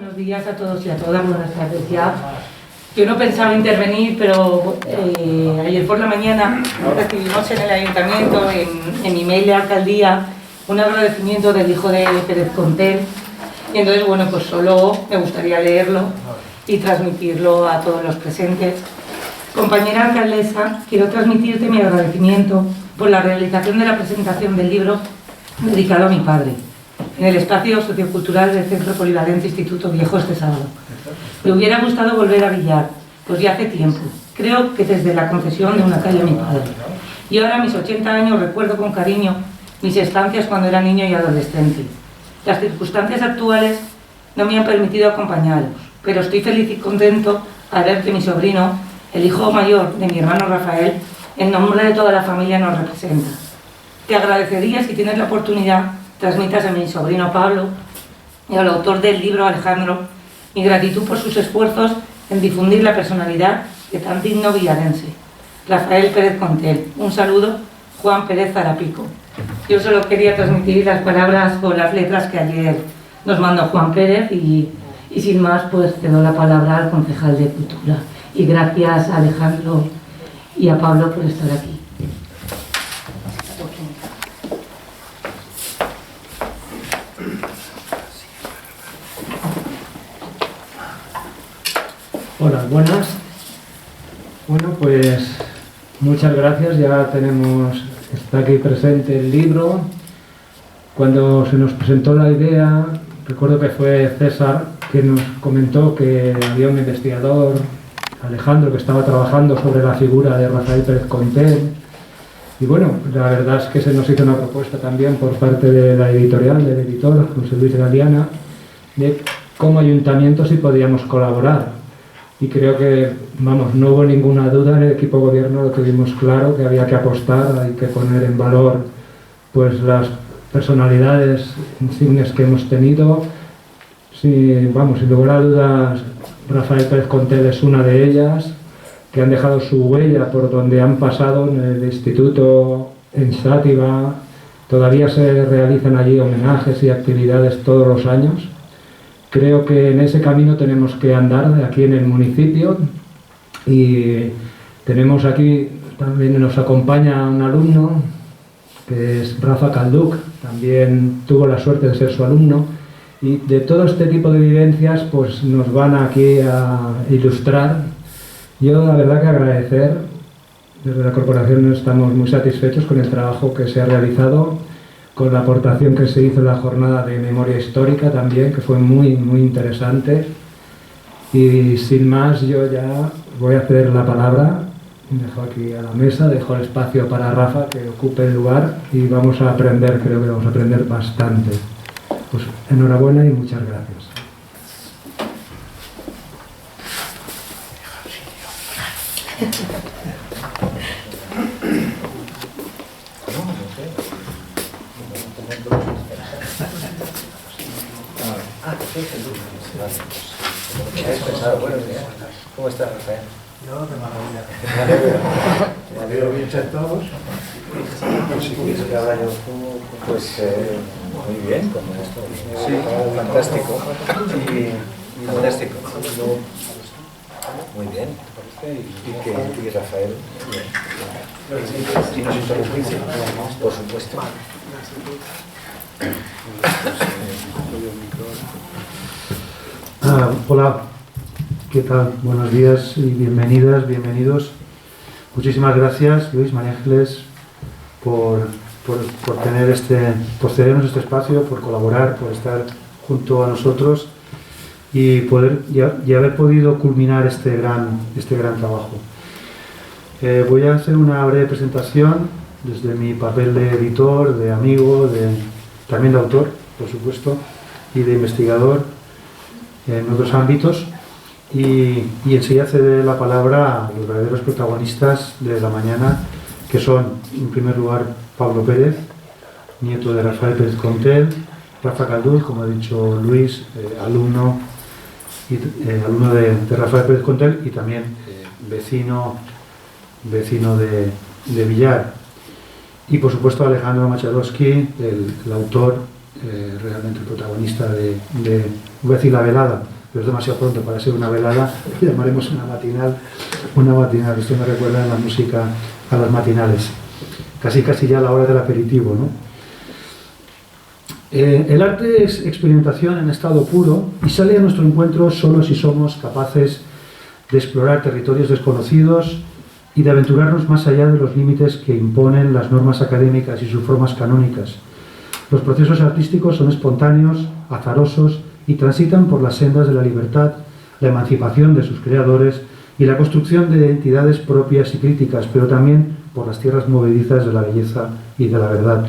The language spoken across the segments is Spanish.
Buenos días a todos y a todas, buenas tardes ya. Yo no pensaba intervenir, pero ayer por la mañana recibimos en el ayuntamiento, en mi mail de alcaldía, un agradecimiento del hijo de Pérez Contel. Y entonces, bueno, pues solo me gustaría leerlo y transmitirlo a todos los presentes. Compañera alcaldesa, quiero transmitirte mi agradecimiento por la realización de la presentación del libro dedicado a mi padre, en el espacio sociocultural del Centro Polivalente Instituto Viejo este sábado. Me hubiera gustado volver a Villar, pues ya hace tiempo. Creo que desde la concesión de una calle a mi padre. Y ahora, a mis 80 años, recuerdo con cariño mis estancias cuando era niño y adolescente. Las circunstancias actuales no me han permitido acompañaros, pero estoy feliz y contento al ver que mi sobrino, el hijo mayor de mi hermano Rafael, en nombre de toda la familia nos representa. Te agradecería, si tienes la oportunidad, transmitas a mi sobrino Pablo y al autor del libro, Alejandro, mi gratitud por sus esfuerzos en difundir la personalidad de tan digno villarense. Rafael Pérez Contel. Un saludo, Juan Pérez Zarapico. Yo solo quería transmitir las palabras con las letras que ayer nos mandó Juan Pérez y sin más, pues cedo la palabra al concejal de Cultura. Y gracias a Alejandro y a Pablo por estar aquí. Hola, buenas. Bueno, pues muchas gracias. Ya está aquí presente el libro. Cuando se nos presentó la idea, recuerdo que fue César que nos comentó que había un investigador, Alejandro, que estaba trabajando sobre la figura de Rafael Pérez Contel. Y bueno, la verdad es que se nos hizo una propuesta también por parte de la editorial, del editor, José Luis Galeana, de cómo ayuntamiento si podíamos colaborar. Y creo que, vamos, no hubo ninguna duda, en el equipo de gobierno lo tuvimos claro, que había que apostar, hay que poner en valor pues las personalidades insignes que hemos tenido. Sin lugar a dudas, Rafael Pérez Contel es una de ellas, que han dejado su huella por donde han pasado en el instituto, en Sátiva. Todavía se realizan allí homenajes y actividades todos los años. Creo que en ese camino tenemos que andar aquí en el municipio, y tenemos aquí, también nos acompaña un alumno que es Rafa Calduc, también tuvo la suerte de ser su alumno, y de todo este tipo de vivencias pues nos van aquí a ilustrar. Yo la verdad que agradecer, desde la corporación estamos muy satisfechos con el trabajo que se ha realizado, con la aportación que se hizo en la jornada de memoria histórica también, que fue muy, muy interesante. Y sin más, yo ya voy a ceder la palabra, dejo aquí a la mesa, dejo el espacio para Rafa, que ocupe el lugar, y vamos a aprender, creo que vamos a aprender bastante. Pues enhorabuena y muchas gracias. ¿Cómo estás, Rafael? Yo, de maravilla. Me alegro bien ser todos. Que ahora yo, pues, muy bien, como esto. Sí, fantástico. Y fantástico. Muy bien. Y Rafael. Y nos interrumpís, por supuesto. Hola, ¿qué tal? Buenos días y bienvenidas, bienvenidos. Muchísimas gracias, Luis, María Ángeles, por cedernos este espacio, por colaborar, por estar junto a nosotros y haber podido culminar este gran trabajo. Voy a hacer una breve presentación desde mi papel de editor, de amigo, también de autor, por supuesto, y de investigador en otros ámbitos, y enseguida ceder la palabra a los verdaderos protagonistas de la mañana, que son, en primer lugar, Pablo Pérez, nieto de Rafael Pérez Contel, Rafa Calduc, como ha dicho Luis, alumno de Rafael Pérez Contel, y también vecino de Villar. Y por supuesto Alejandro Machadowski, el autor realmente el protagonista voy a decir la velada, pero es demasiado pronto para ser una velada, llamaremos una matinal, esto me recuerda en la música a las matinales, casi ya a la hora del aperitivo, ¿no? El arte es experimentación en estado puro y sale a nuestro encuentro solo si somos capaces de explorar territorios desconocidos y de aventurarnos más allá de los límites que imponen las normas académicas y sus formas canónicas. Los procesos artísticos son espontáneos, azarosos y transitan por las sendas de la libertad, la emancipación de sus creadores y la construcción de identidades propias y críticas, pero también por las tierras movedizas de la belleza y de la verdad.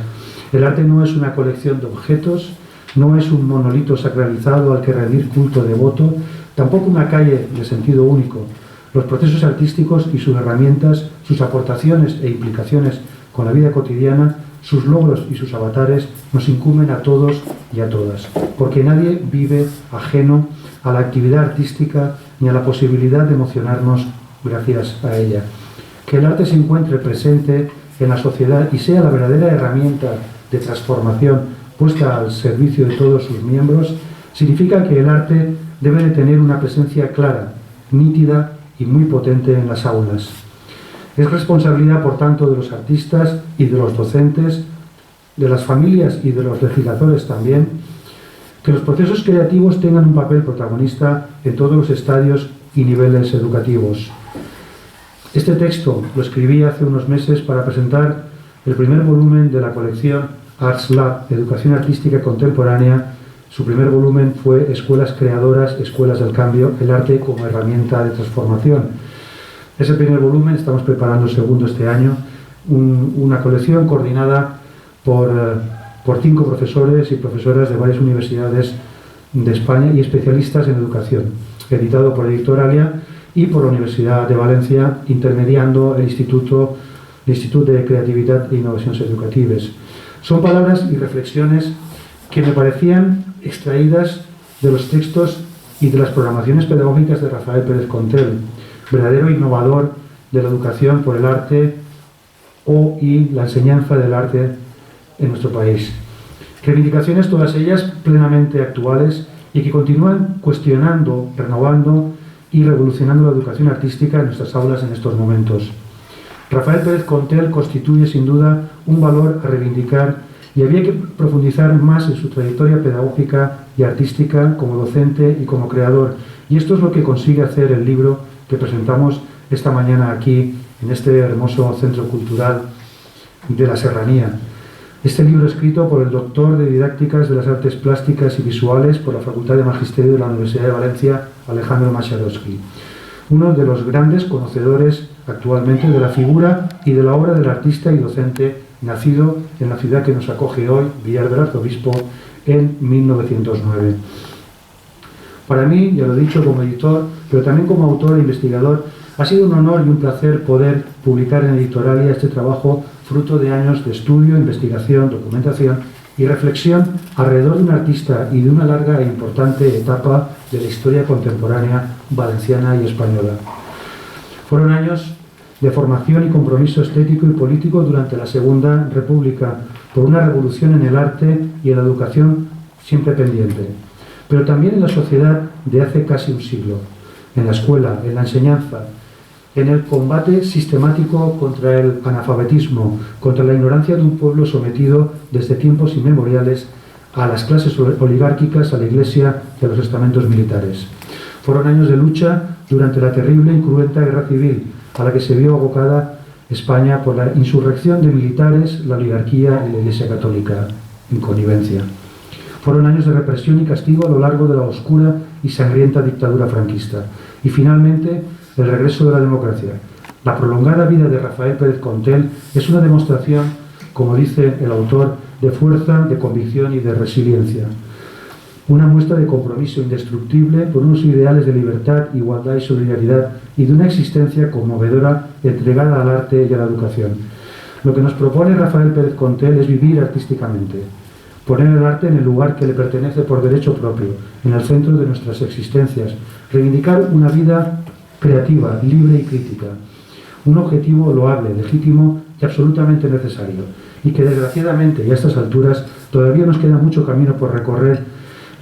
El arte no es una colección de objetos, no es un monolito sacralizado al que rendir culto devoto, tampoco una calle de sentido único. Los procesos artísticos y sus herramientas, sus aportaciones e implicaciones con la vida cotidiana, sus logros y sus avatares nos incumben a todos y a todas, porque nadie vive ajeno a la actividad artística ni a la posibilidad de emocionarnos gracias a ella. Que el arte se encuentre presente en la sociedad y sea la verdadera herramienta de transformación puesta al servicio de todos sus miembros, significa que el arte debe de tener una presencia clara, nítida y muy potente en las aulas. Es responsabilidad, por tanto, de los artistas y de los docentes, de las familias y de los legisladores también, que los procesos creativos tengan un papel protagonista en todos los estadios y niveles educativos. Este texto lo escribí hace unos meses para presentar el primer volumen de la colección Arts Lab, Educación Artística Contemporánea. Su primer volumen fue Escuelas Creadoras, Escuelas del Cambio, el arte como herramienta de transformación. Ese primer volumen, estamos preparando el segundo este año, una colección coordinada por 5 profesores y profesoras de varias universidades de España y especialistas en educación, editado por Editorialia y por la Universidad de Valencia, intermediando el Instituto de Creatividad e Innovaciones Educatives. Son palabras y reflexiones que me parecían extraídas de los textos y de las programaciones pedagógicas de Rafael Pérez Contel, verdadero innovador de la educación por el arte y la enseñanza del arte en nuestro país. Reivindicaciones todas ellas plenamente actuales y que continúan cuestionando, renovando y revolucionando la educación artística en nuestras aulas en estos momentos. Rafael Pérez Contel constituye sin duda un valor a reivindicar y había que profundizar más en su trayectoria pedagógica y artística como docente y como creador. Y esto es lo que consigue hacer el libro que presentamos esta mañana aquí en este hermoso centro cultural de la Serranía. Este libro escrito por el doctor de Didácticas de las Artes Plásticas y Visuales por la Facultad de Magisterio de la Universidad de Valencia, Alejandro Masharovsky, uno de los grandes conocedores actualmente de la figura y de la obra del artista y docente nacido en la ciudad que nos acoge hoy, Villar del Arzobispo, en 1909. Para mí, ya lo he dicho, como editor, pero también como autor e investigador, ha sido un honor y un placer poder publicar en Editorialia este trabajo fruto de años de estudio, investigación, documentación y reflexión alrededor de un artista y de una larga e importante etapa de la historia contemporánea valenciana y española. Fueron años de formación y compromiso estético y político durante la Segunda República por una revolución en el arte y en la educación siempre pendiente, pero también en la sociedad de hace casi un siglo, en la escuela, en la enseñanza, en el combate sistemático contra el analfabetismo, contra la ignorancia de un pueblo sometido desde tiempos inmemoriales a las clases oligárquicas, a la Iglesia y a los estamentos militares. Fueron años de lucha durante la terrible y cruenta guerra civil, a la que se vio abocada España por la insurrección de militares, la oligarquía y la Iglesia Católica en connivencia. Fueron años de represión y castigo a lo largo de la oscura y sangrienta dictadura franquista. Y finalmente, el regreso de la democracia. La prolongada vida de Rafael Pérez Contel es una demostración, como dice el autor, de fuerza, de convicción y de resiliencia. Una muestra de compromiso indestructible por unos ideales de libertad, igualdad y solidaridad y de una existencia conmovedora entregada al arte y a la educación. Lo que nos propone Rafael Pérez Contel es vivir artísticamente, poner el arte en el lugar que le pertenece por derecho propio, en el centro de nuestras existencias, reivindicar una vida creativa, libre y crítica. Un objetivo loable, legítimo y absolutamente necesario, y que desgraciadamente y a estas alturas todavía nos queda mucho camino por recorrer,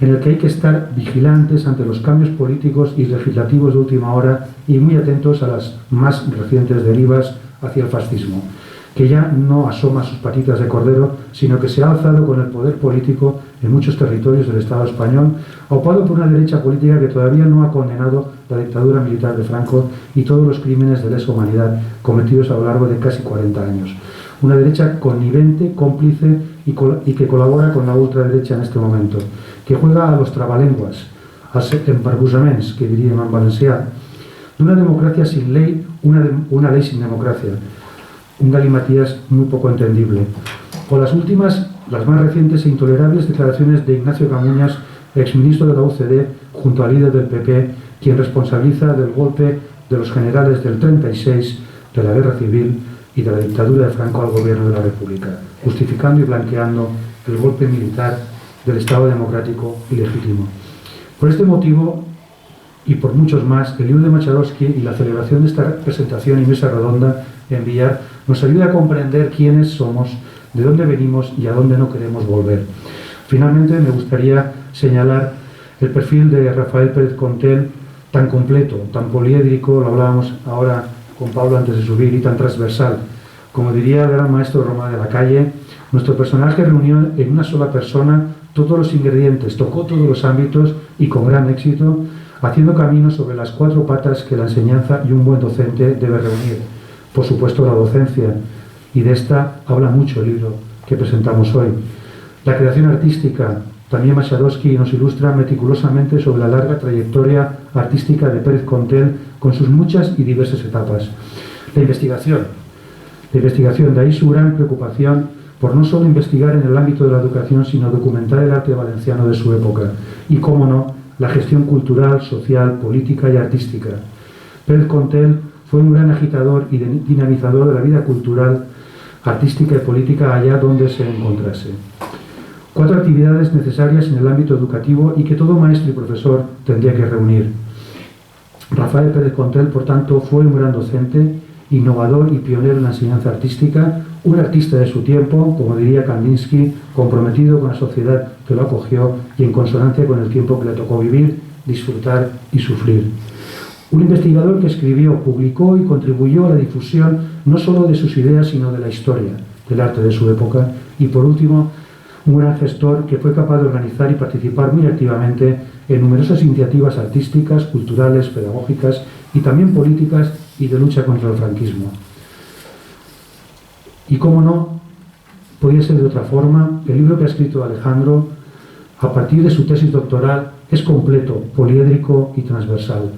en el que hay que estar vigilantes ante los cambios políticos y legislativos de última hora y muy atentos a las más recientes derivas hacia el fascismo, que ya no asoma sus patitas de cordero, sino que se ha alzado con el poder político en muchos territorios del Estado español, aupado por una derecha política que todavía no ha condenado la dictadura militar de Franco y todos los crímenes de lesa humanidad cometidos a lo largo de casi 40 años. Una derecha connivente, cómplice y que colabora con la ultraderecha en este momento, que juega a los trabalenguas, als embarbusaments, que diríem en valencià, d'una democracia sin ley, una ley sin democracia. Un galimatías muy poco entendible. O las últimas, las más recientes e intolerables declaraciones de Ignacio Camuñas, exministro de la UCD, junto al líder del PP, quien responsabiliza del golpe de los generales del 36, de la guerra civil y de la dictadura de Franco al gobierno de la República, justificando y blanqueando el golpe militar del Estado democrático y legítimo. Por este motivo, y por muchos más, el libro de Machadowski y la celebración de esta presentación y mesa redonda en Villar nos ayuda a comprender quiénes somos, de dónde venimos y a dónde no queremos volver. Finalmente, me gustaría señalar el perfil de Rafael Pérez Contel, tan completo, tan poliédrico, lo hablábamos ahora con Pablo antes de subir, y tan transversal. Como diría el gran maestro Román de la Calle, nuestro personaje reunió en una sola persona todos los ingredientes, tocó todos los ámbitos y con gran éxito, haciendo camino sobre las 4 patas que la enseñanza y un buen docente debe reunir. Por supuesto, la docencia, y de esta habla mucho el libro que presentamos hoy. La creación artística, también Machadowski nos ilustra meticulosamente sobre la larga trayectoria artística de Pérez Contel con sus muchas y diversas etapas. La investigación, de ahí su gran preocupación por no solo investigar en el ámbito de la educación, sino documentar el arte valenciano de su época y, cómo no, la gestión cultural, social, política y artística. Pérez Contel fue un gran agitador y dinamizador de la vida cultural, artística y política allá donde se encontrase. 4 actividades necesarias en el ámbito educativo y que todo maestro y profesor tendría que reunir. Rafael Pérez Contel, por tanto, fue un gran docente, innovador y pionero en la enseñanza artística, un artista de su tiempo, como diría Kandinsky, comprometido con la sociedad que lo acogió y en consonancia con el tiempo que le tocó vivir, disfrutar y sufrir. Un investigador que escribió, publicó y contribuyó a la difusión no solo de sus ideas, sino de la historia del arte de su época. Y por último, un gran gestor que fue capaz de organizar y participar muy activamente en numerosas iniciativas artísticas, culturales, pedagógicas y también políticas y de lucha contra el franquismo. Y cómo no, podía ser de otra forma, el libro que ha escrito Alejandro, a partir de su tesis doctoral, es completo, poliédrico y transversal,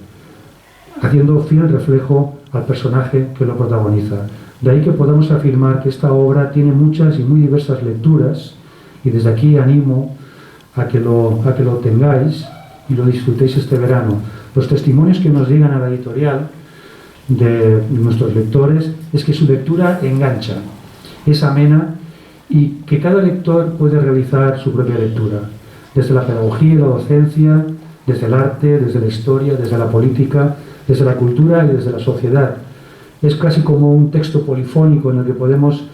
haciendo fiel reflejo al personaje que lo protagoniza. De ahí que podamos afirmar que esta obra tiene muchas y muy diversas lecturas, y desde aquí animo a que lo tengáis y lo disfrutéis este verano. Los testimonios que nos llegan a la editorial de nuestros lectores es que su lectura engancha, es amena y que cada lector puede realizar su propia lectura, desde la pedagogía y la docencia, desde el arte, desde la historia, desde la política, desde la cultura y desde la sociedad. Es casi como un texto polifónico en el que podemos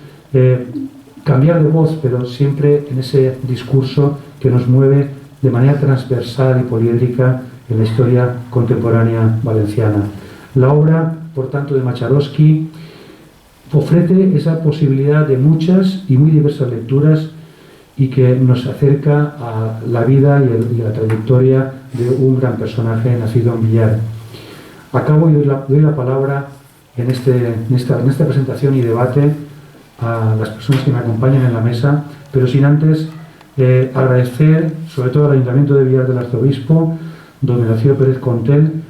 cambiar de voz, pero siempre en ese discurso que nos mueve de manera transversal y poliédrica en la historia contemporánea valenciana. La obra, por tanto, de Machadowski ofrece esa posibilidad de muchas y muy diversas lecturas y que nos acerca a la vida y a la trayectoria de un gran personaje nacido en Villar. Acabo y doy la palabra en esta presentación y debate a las personas que me acompañan en la mesa, pero sin antes agradecer sobre todo al Ayuntamiento de Villar del Arzobispo, donde nació Pérez Contel,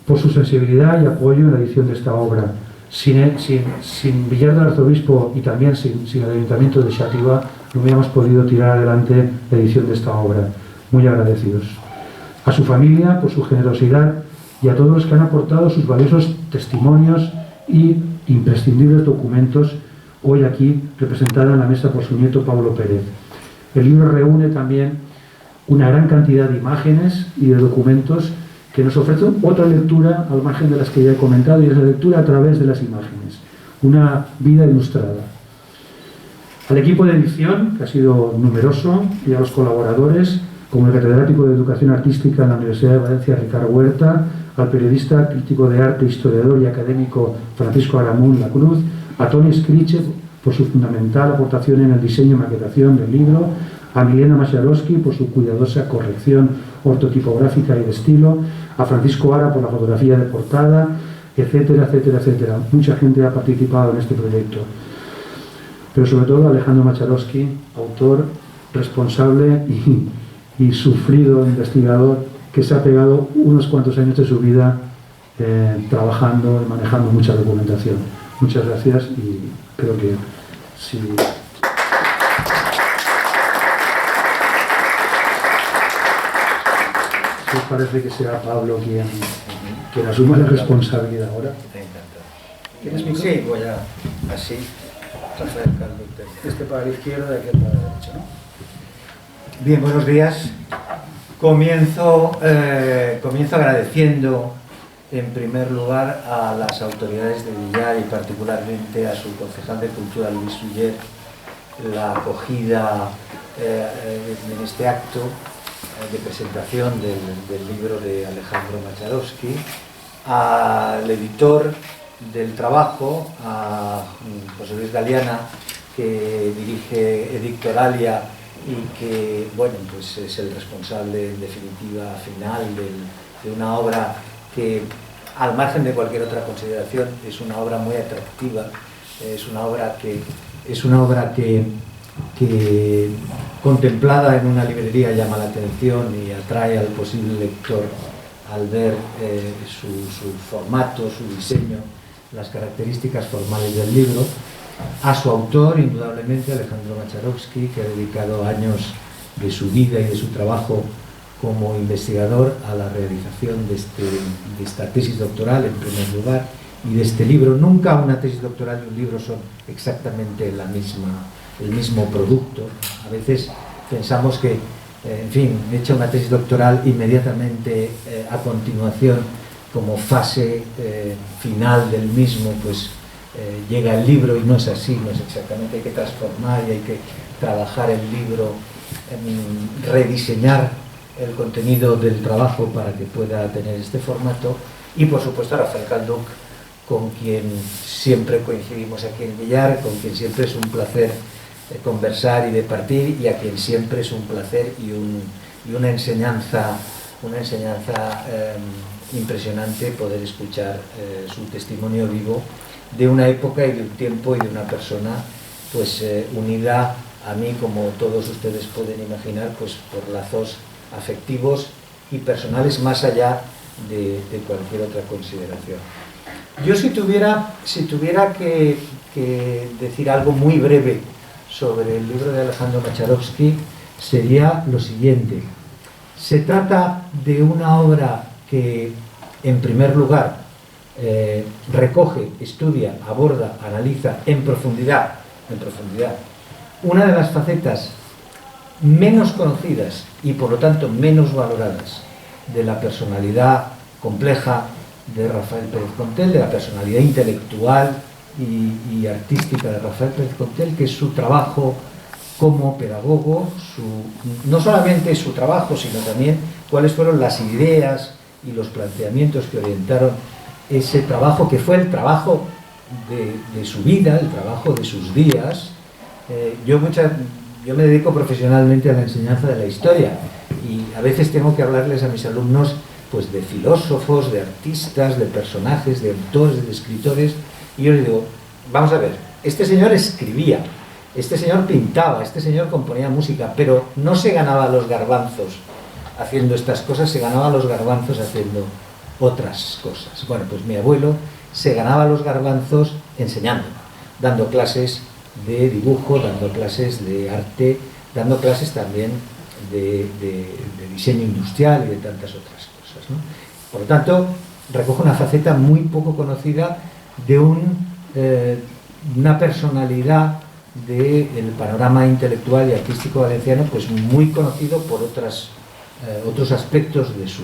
por su sensibilidad y apoyo en la edición de esta obra. Sin Villar del Arzobispo y también sin el Ayuntamiento de Xàtiva no hubiéramos podido tirar adelante la edición de esta obra. Muy agradecidos. A su familia por su generosidad y a todos los que han aportado sus valiosos testimonios y imprescindibles documentos, hoy aquí representada en la mesa por su nieto Pablo Pérez. El libro reúne también una gran cantidad de imágenes y de documentos que nos ofrecen otra lectura al margen de las que ya he comentado, y es la lectura a través de las imágenes. una vida ilustrada. Al equipo de edición, que ha sido numeroso, y a los colaboradores, como el catedrático de Educación Artística en la Universidad de Valencia, Ricardo Huerta, al periodista, crítico de arte, historiador y académico Francisco Aramún La Cruz, a Tony Scriche por su fundamental aportación en el diseño y maquetación del libro, a Milena Macharowski por su cuidadosa corrección ortotipográfica y de estilo, a Francisco Ara por la fotografía de portada, etcétera, etcétera, etcétera. Mucha gente ha participado en este proyecto. Pero sobre todo Alejandro Macharowski, autor, responsable y sufrido investigador, que se ha pegado unos cuantos años de su vida trabajando y manejando mucha documentación. Muchas gracias y creo que si os parece que sea Pablo quien asuma la responsabilidad ahora. ¿Tienes micro? Sí, voy a así. Rafael Calvo, este para la izquierda y aquel para la derecha, ¿no? Bien, buenos días. Comienzo agradeciendo en primer lugar a las autoridades de Villar y particularmente a su concejal de Cultura, Luis Uller, la acogida en este acto de presentación del libro de Alejandro Macharowski, al editor del trabajo, a José Luis Galeana, que dirige Edictoralia y que, bueno, pues es el responsable en definitiva final de una obra que, al margen de cualquier otra consideración, es una obra muy atractiva, es una obra que contemplada en una librería llama la atención y atrae al posible lector al ver su formato, su diseño, las características formales del libro. A su autor, indudablemente, Alejandro Macharowski, que ha dedicado años de su vida y de su trabajo como investigador a la realización de esta tesis doctoral, en primer lugar, y de este libro. Nunca una tesis doctoral y un libro son exactamente el mismo producto. A veces pensamos que, en fin, hecha una tesis doctoral, inmediatamente a continuación, como fase final del mismo, pues llega el libro, y no es así, no es exactamente. Hay que transformar y hay que trabajar el libro, rediseñar el contenido del trabajo para que pueda tener este formato. Y por supuesto a Rafael Calduc, con quien siempre coincidimos aquí en Villar, con quien siempre es un placer conversar y departir, y a quien siempre es un placer y una enseñanza impresionante poder escuchar su testimonio vivo de una época y de un tiempo y de una persona pues unida a mí, como todos ustedes pueden imaginar, pues por lazos afectivos y personales más allá de cualquier otra consideración. Yo si tuviera que decir algo muy breve sobre el libro de Alejandro Macharowski, sería lo siguiente. Se trata de una obra que, en primer lugar, recoge, estudia, aborda, analiza en profundidad una de las facetas menos conocidas y por lo tanto menos valoradas de la personalidad compleja de Rafael Pérez Contel, de la personalidad intelectual y artística de Rafael Pérez Contel, que es su trabajo como pedagogo, no solamente su trabajo, sino también cuáles fueron las ideas y los planteamientos que orientaron ese trabajo, que fue el trabajo de su vida, el trabajo de sus días. Yo me dedico profesionalmente a la enseñanza de la historia y a veces tengo que hablarles a mis alumnos pues de filósofos, de artistas, de personajes, de autores, de escritores, y yo les digo, vamos a ver, este señor escribía, este señor pintaba, este señor componía música, pero no se ganaba los garbanzos haciendo estas cosas, se ganaba los garbanzos haciendo otras cosas. Bueno, pues mi abuelo se ganaba los garbanzos enseñando, dando clases de dibujo, dando clases de arte, dando clases también de diseño industrial y de tantas otras cosas, ¿no? Por lo tanto, recoge una faceta muy poco conocida de una personalidad del panorama intelectual y artístico valenciano, pues muy conocido por otros aspectos de su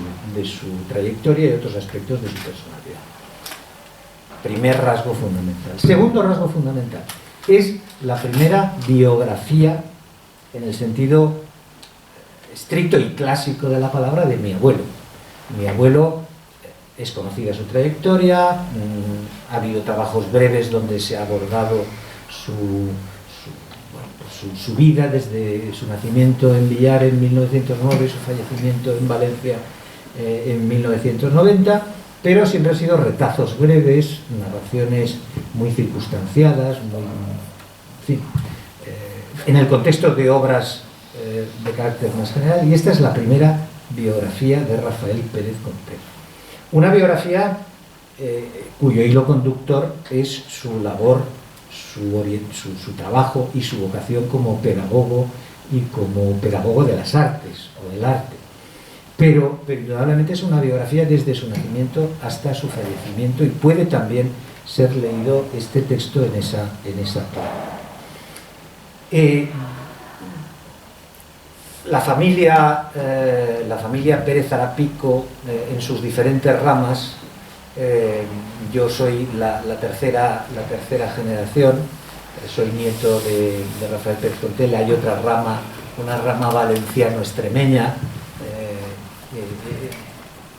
trayectoria y otros aspectos de su personalidad. Primer rasgo fundamental. Segundo rasgo fundamental, es la primera biografía en el sentido estricto y clásico de la palabra de mi abuelo. Mi abuelo, es conocida su trayectoria, ha habido trabajos breves donde se ha abordado su vida desde su nacimiento en Villar en 1909 y su fallecimiento en Valencia en 1990, pero siempre han sido retazos breves, narraciones muy circunstanciadas, en fin, en el contexto de obras de carácter más general, y esta es la primera biografía de Rafael Pérez Conteli. Una biografía cuyo hilo conductor es su labor, su trabajo y su vocación como pedagogo y como pedagogo de las artes o del arte. Pero indudablemente es una biografía desde su nacimiento hasta su fallecimiento, y puede también ser leído este texto en esa parte. La familia Pérez Arapico, en sus diferentes ramas, yo soy la tercera generación, soy nieto de Rafael Pérez Conteli. Hay otra rama, una rama valenciano-extremeña.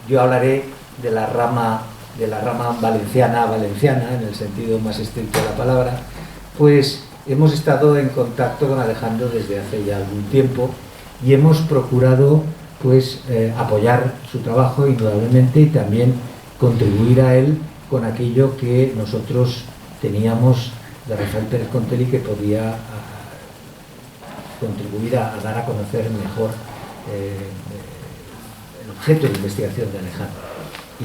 Yo hablaré de la rama valenciana en el sentido más estricto de la palabra. Pues hemos estado en contacto con Alejandro desde hace ya algún tiempo y hemos procurado pues apoyar su trabajo indudablemente, y también contribuir a él con aquello que nosotros teníamos de Rafael Pérez Conteli, que podía contribuir a dar a conocer mejor el objeto de investigación de Alejandro.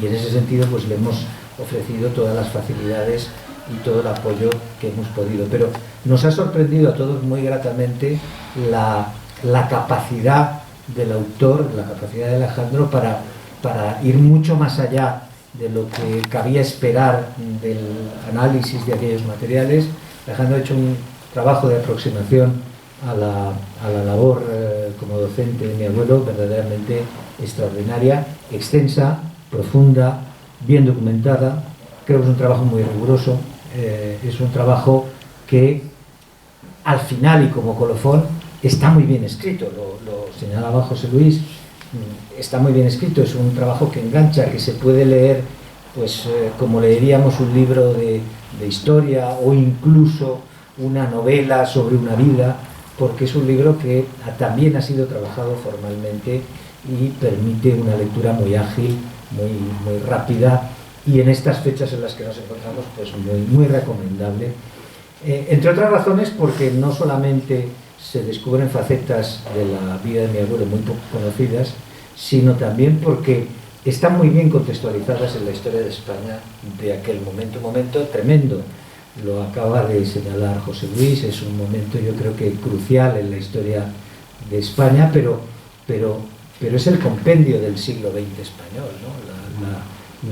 Y en ese sentido pues le hemos ofrecido todas las facilidades y todo el apoyo que hemos podido. Pero nos ha sorprendido a todos muy gratamente la capacidad del autor, la capacidad de Alejandro para ir mucho más allá de lo que cabía esperar del análisis de aquellos materiales. Alejandro ha hecho un trabajo de aproximación a la labor como docente de mi abuelo verdaderamente extraordinaria, extensa, profunda, bien documentada. Creo que es un trabajo muy riguroso, es un trabajo que al final y como colofón está muy bien escrito, lo señalaba José Luis, está muy bien escrito, es un trabajo que engancha, que se puede leer pues como leeríamos un libro de historia o incluso una novela sobre una vida, porque es un libro que también ha sido trabajado formalmente y permite una lectura muy ágil, muy rápida, y en estas fechas en las que nos encontramos pues muy recomendable, entre otras razones porque no solamente se descubren facetas de la vida de mi abuelo muy poco conocidas, sino también porque están muy bien contextualizadas en la historia de España de aquel momento, un momento tremendo. Lo acaba de señalar José Luis, es un momento yo creo que crucial en la historia de España, pero es el compendio del siglo XX español, ¿no?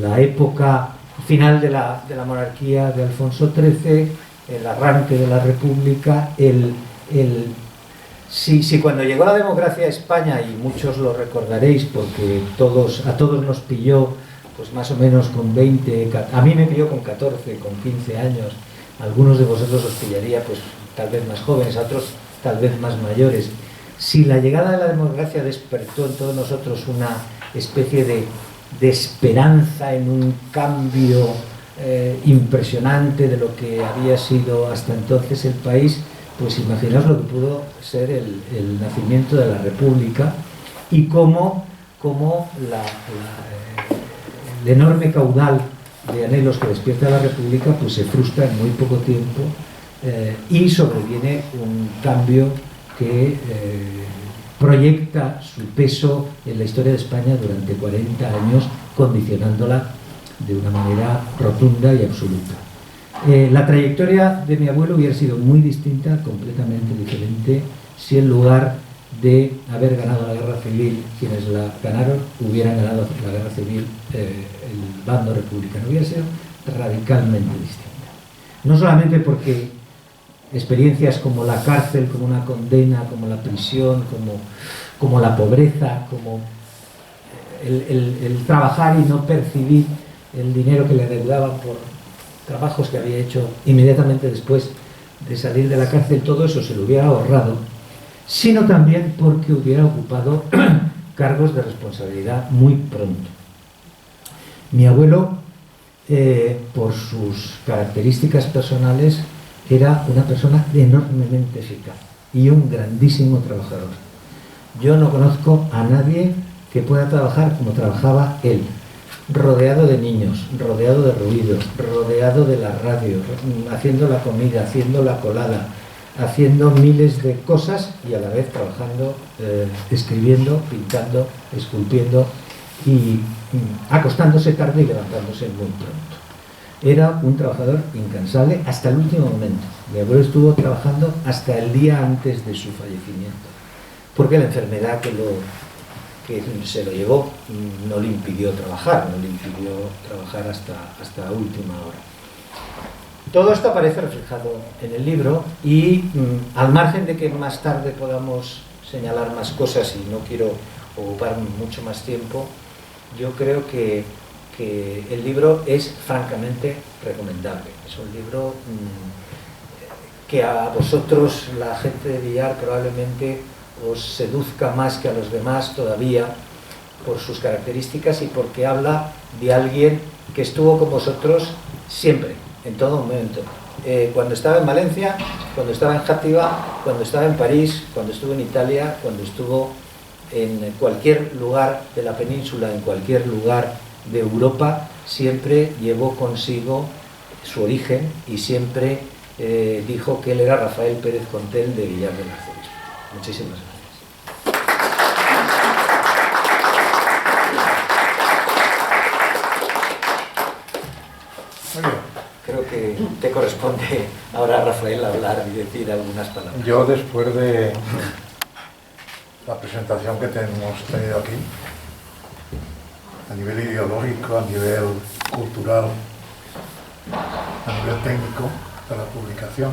La época final de la monarquía de Alfonso XIII, el arranque de la República, si cuando llegó la democracia a España, y muchos lo recordaréis porque a todos nos pilló pues más o menos con 20, a mí me pilló con 14, con 15 años, algunos de vosotros os pillaría pues tal vez más jóvenes, a otros tal vez más mayores. Si la llegada de la democracia despertó en todos nosotros una especie de esperanza en un cambio impresionante de lo que había sido hasta entonces el país, pues imaginaos lo que pudo ser el nacimiento de la República, y cómo el enorme caudal de anhelos que despierta la República pues se frustra en muy poco tiempo, y sobreviene un cambio que proyecta su peso en la historia de España durante 40 años, condicionándola de una manera rotunda y absoluta. La trayectoria de mi abuelo hubiera sido muy distinta, completamente diferente, si en lugar de haber ganado la guerra civil quienes la ganaron, hubieran ganado la guerra civil el bando republicano. Hubiera sido radicalmente distinta. No solamente porque experiencias como la cárcel, como una condena, como la prisión, como la pobreza, como el trabajar y no percibir el dinero que le adeudaban trabajos que había hecho inmediatamente después de salir de la cárcel, todo eso se lo hubiera ahorrado, sino también porque hubiera ocupado cargos de responsabilidad muy pronto. Mi abuelo, por sus características personales, era una persona enormemente eficaz y un grandísimo trabajador. Yo no conozco a nadie que pueda trabajar como trabajaba él, rodeado de niños, rodeado de ruidos, rodeado de la radio, haciendo la comida, haciendo la colada, haciendo miles de cosas y a la vez trabajando, escribiendo, pintando, esculpiendo y acostándose tarde y levantándose muy pronto. Era un trabajador incansable hasta el último momento. Mi abuelo estuvo trabajando hasta el día antes de su fallecimiento, porque la enfermedad que se lo llevó no le impidió trabajar, no le impidió trabajar hasta última hora. Todo esto aparece reflejado en el libro y al margen de que más tarde podamos señalar más cosas y no quiero ocupar mucho más tiempo, yo creo que el libro es francamente recomendable. Es un libro que a vosotros, la gente de Villar, probablemente os seduzca más que a los demás todavía por sus características y porque habla de alguien que estuvo con vosotros siempre, en todo momento. Cuando estaba en Valencia, cuando estaba en Játiva, cuando estaba en París, cuando estuvo en Italia, cuando estuvo en cualquier lugar de la península, en cualquier lugar de Europa, siempre llevó consigo su origen y siempre dijo que él era Rafael Pérez Contel de Villar del Arzobispo. Muchísimas gracias. Creo que te corresponde ahora, Rafael, hablar y decir algunas palabras. Yo, después de la presentación que hemos tenido aquí, a nivel ideológico, a nivel cultural, a nivel técnico de la publicación,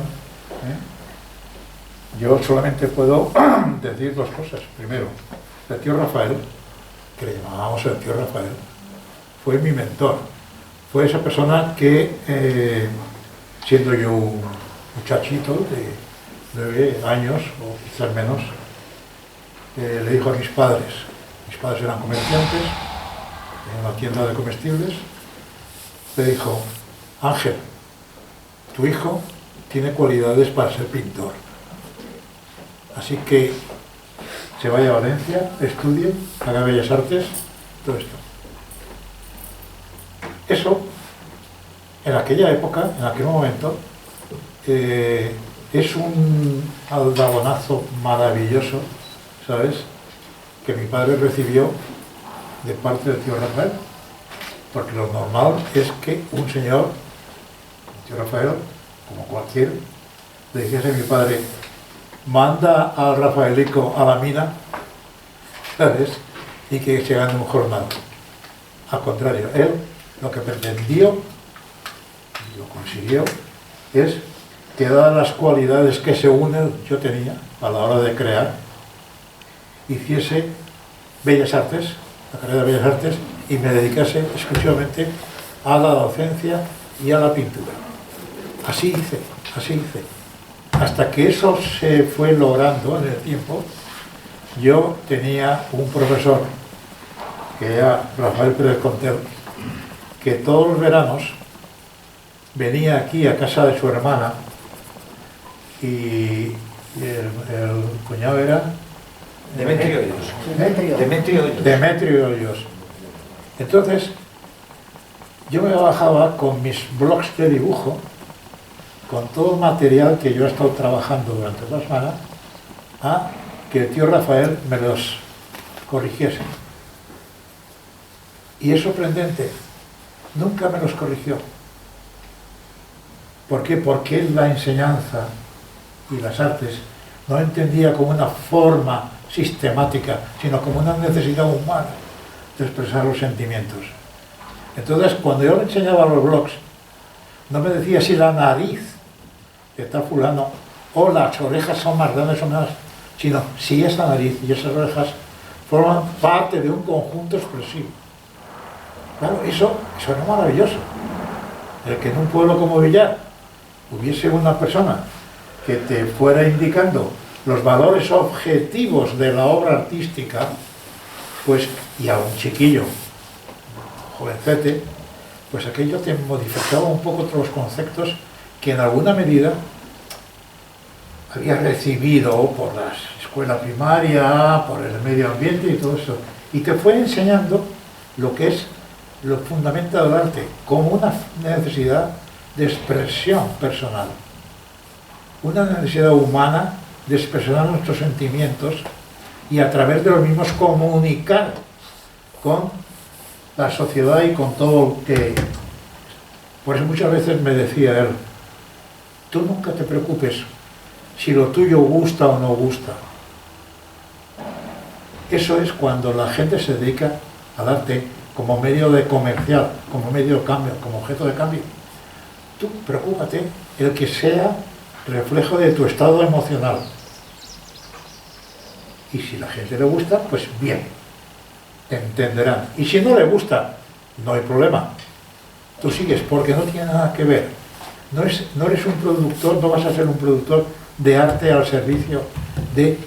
yo solamente puedo decir dos cosas. Primero, el tío Rafael, que le llamábamos el tío Rafael, fue mi mentor. Fue esa persona que, siendo yo un muchachito de 9 años o quizás menos, le dijo a mis padres eran comerciantes, en una tienda de comestibles, le dijo: Ángel, tu hijo tiene cualidades para ser pintor, así que se vaya a Valencia, estudie, haga Bellas Artes, todo esto. Eso, en aquella época, en aquel momento, es un aldabonazo maravilloso, ¿sabes?, que mi padre recibió de parte del tío Rafael, porque lo normal es que un señor, el tío Rafael, como cualquier, le dijese a mi padre: manda al Rafaelico a la mina, ¿sabes?, y que se gane un jornal. Al contrario, él lo que pretendió, y lo consiguió, es que, dadas las cualidades que según él yo tenía a la hora de crear, hiciese Bellas Artes, la carrera de Bellas Artes, y me dedicase exclusivamente a la docencia y a la pintura. Así hice. Hasta que eso se fue logrando en el tiempo, yo tenía un profesor, que era Rafael Pérez Contel, que todos los veranos venía aquí a casa de su hermana y el cuñado era Demetrio Hoyos. Demetrio Hoyos. Entonces, yo me bajaba con mis blocs de dibujo, con todo el material que yo he estado trabajando durante la semana, a que el tío Rafael me los corrigiese. Y es sorprendente, nunca me los corrigió. ¿Por qué? Porque él la enseñanza y las artes no entendía como una forma sistemática, sino como una necesidad humana de expresar los sentimientos. Entonces, cuando yo le enseñaba los blogs, no me decía si la nariz de tal fulano o las orejas son más grandes o menos, sino si esa nariz y esas orejas forman parte de un conjunto expresivo. Claro, eso era maravilloso. el que en un pueblo como Villar hubiese una persona que te fuera indicando los valores objetivos de la obra artística, pues, y a un chiquillo, jovencete, pues aquello te modificaba un poco otros conceptos que en alguna medida había recibido por la escuela primaria, por el medio ambiente y todo eso. Y te fue enseñando lo que es lo fundamental del arte, como una necesidad de expresión personal, una necesidad humana de expresar nuestros sentimientos y a través de los mismos comunicar con la sociedad y con todo lo que... Por eso muchas veces me decía él, tú nunca te preocupes si lo tuyo gusta o no gusta. Eso es cuando la gente se dedica al arte como medio de comercial, como medio de cambio, como objeto de cambio. Tú preocúpate el que sea reflejo de tu estado emocional. Y si la gente le gusta, pues bien, te entenderán. Y si no le gusta, no hay problema. Tú sigues, porque no tiene nada que ver. No eres un productor, no vas a ser un productor de arte al servicio de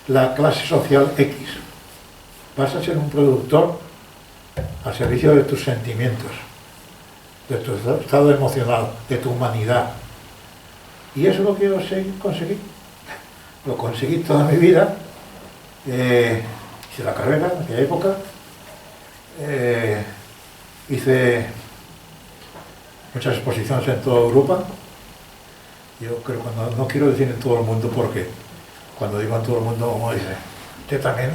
la clase social X. Vas a ser un productor al servicio de tus sentimientos, de tu estado emocional, de tu humanidad. Y eso es lo que yo conseguí. Lo conseguí toda mi vida. Hice la carrera en aquella época. Hice muchas exposiciones en toda Europa. Yo creo que no quiero decir en todo el mundo, porque cuando digo en todo el mundo, como dice, usted también,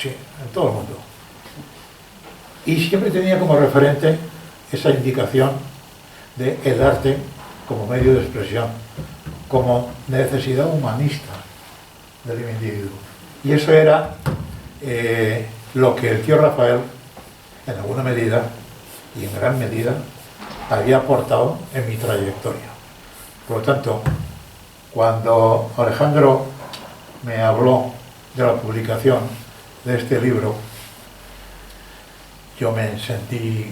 sí, en todo el mundo. Y siempre tenía como referente esa indicación de el arte como medio de expresión, como necesidad humanista del individuo. Y eso era lo que el tío Rafael, en alguna medida, y en gran medida, había aportado en mi trayectoria. Por lo tanto, cuando Alejandro me habló de la publicación de este libro, yo me sentí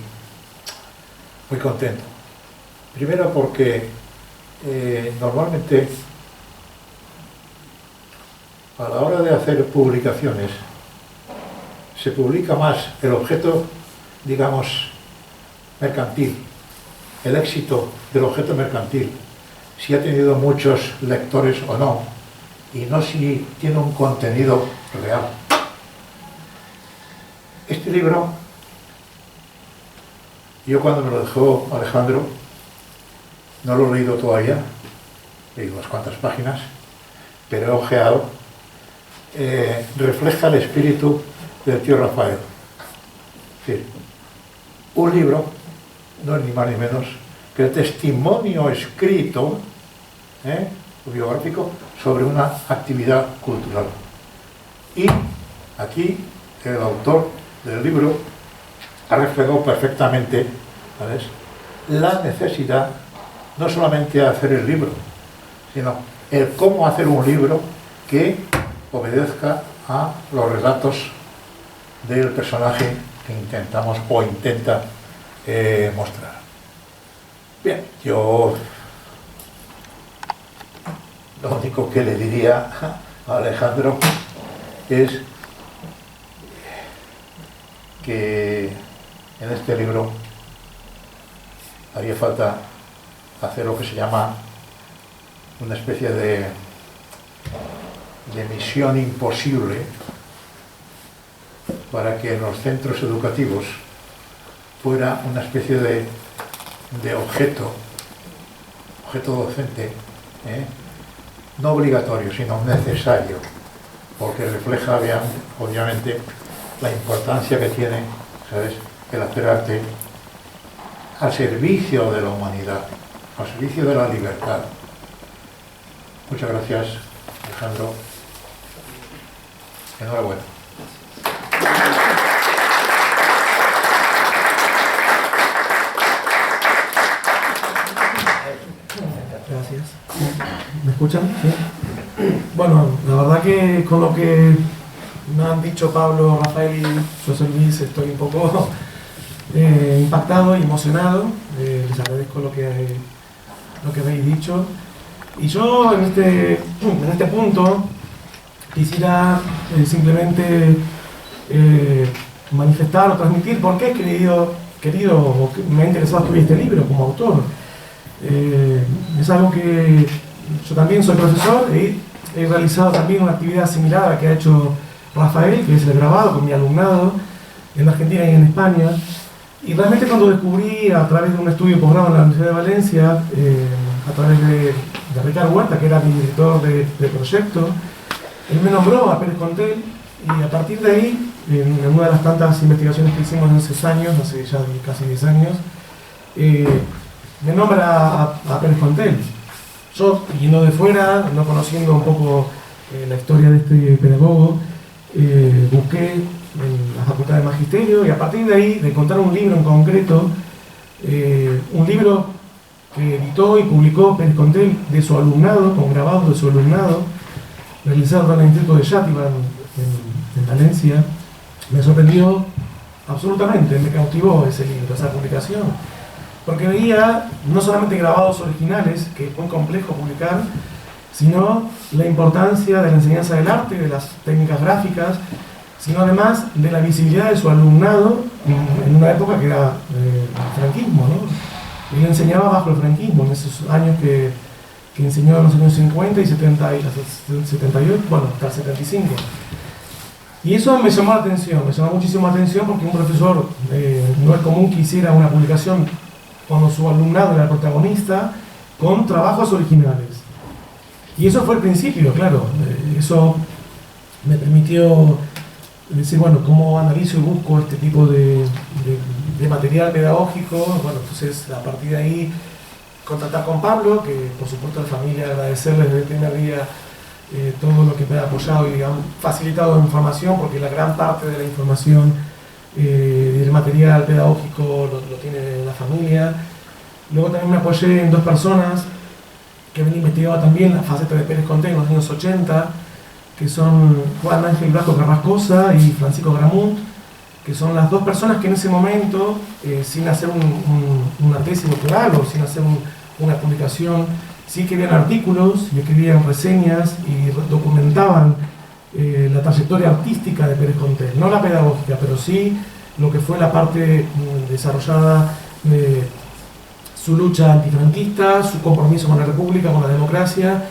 muy contento. Primero porque normalmente a la hora de hacer publicaciones se publica más el objeto, digamos, mercantil, el éxito del objeto mercantil, si ha tenido muchos lectores o no, y no si tiene un contenido real. Este libro, yo cuando me lo dejó Alejandro, no lo he leído todavía, he leído unas cuantas páginas, pero he ojeado, refleja el espíritu del tío Rafael. Es decir, un libro no es ni más ni menos que el testimonio escrito, biográfico, sobre una actividad cultural. Y aquí el autor del libro ha reflejado perfectamente, ¿sabes?, la necesidad no solamente de hacer el libro, sino el cómo hacer un libro que obedezca a los relatos del personaje que intentamos o intenta mostrar. Bien, yo lo único que le diría a Alejandro es que en este libro haría falta hacer lo que se llama una especie de misión imposible para que en los centros educativos fuera una especie de objeto docente, no obligatorio, sino necesario, porque refleja obviamente la importancia que tiene, ¿sabes?, el hacer arte al servicio de la humanidad, al servicio de la libertad. Muchas gracias, Alejandro. Enhorabuena. Gracias. ¿Me escuchan? ¿Sí? Bueno, la verdad que con lo que me han dicho Pablo, Rafael y José Luis estoy un poco impactado y emocionado. Les agradezco lo que habéis dicho. Y yo en este punto quisiera simplemente manifestar o transmitir por qué me ha interesado escribir este libro como autor. Es algo que yo también soy profesor y he realizado también una actividad similar a la que ha hecho Rafael, que es el grabado con mi alumnado en Argentina y en España. Y realmente cuando descubrí a través de un estudio de posgrado en la Universidad de Valencia, a través de Ricardo Huerta, que era mi director de proyecto, él me nombró a Pérez Contel, y a partir de ahí, en una de las tantas investigaciones que hicimos en esos años, hace ya casi 10 años, me nombra a Pérez Contel. Yo, yendo de fuera, no conociendo un poco la historia de este pedagogo, busqué en la Facultad de Magisterio, y a partir de ahí, de encontrar un libro en concreto, un libro que editó y publicó Pérez Contel de su alumnado, con grabados de su alumnado, realizado en el Instituto de Yátiva en Valencia, me sorprendió absolutamente, me cautivó ese libro, esa publicación, porque veía no solamente grabados originales, que es muy complejo publicar, sino la importancia de la enseñanza del arte, de las técnicas gráficas, sino además de la visibilidad de su alumnado en una época que era el franquismo, ¿no? Él enseñaba bajo el franquismo, en esos años que enseñó en los años 50 y 70 y 78, bueno, hasta el 75. Y eso me llamó muchísimo la atención, porque un profesor no es común que hiciera una publicación cuando su alumnado era el protagonista, con trabajos originales. Y eso fue el principio, claro. Eso me permitió decir, bueno, ¿cómo analizo y busco este tipo de material pedagógico? Bueno, entonces a partir de ahí contactar con Pablo, que por supuesto la familia agradecerle desde el primer día todo lo que me ha apoyado y han facilitado la información, porque la gran parte de la información del material pedagógico lo tiene la familia. Luego también me apoyé en dos personas que habían investigado también la faceta de Pérez Contel en los años 80, que son Juan Ángel Blasco Carrascosa y Francisco Gramunt, que son las dos personas que en ese momento, sin hacer una tesis doctoral o sin hacer una publicación, sí escribían artículos y escribían reseñas y documentaban la trayectoria artística de Pérez Contel, no la pedagógica, pero sí lo que fue la parte desarrollada de su lucha antifranquista, su compromiso con la República, con la democracia,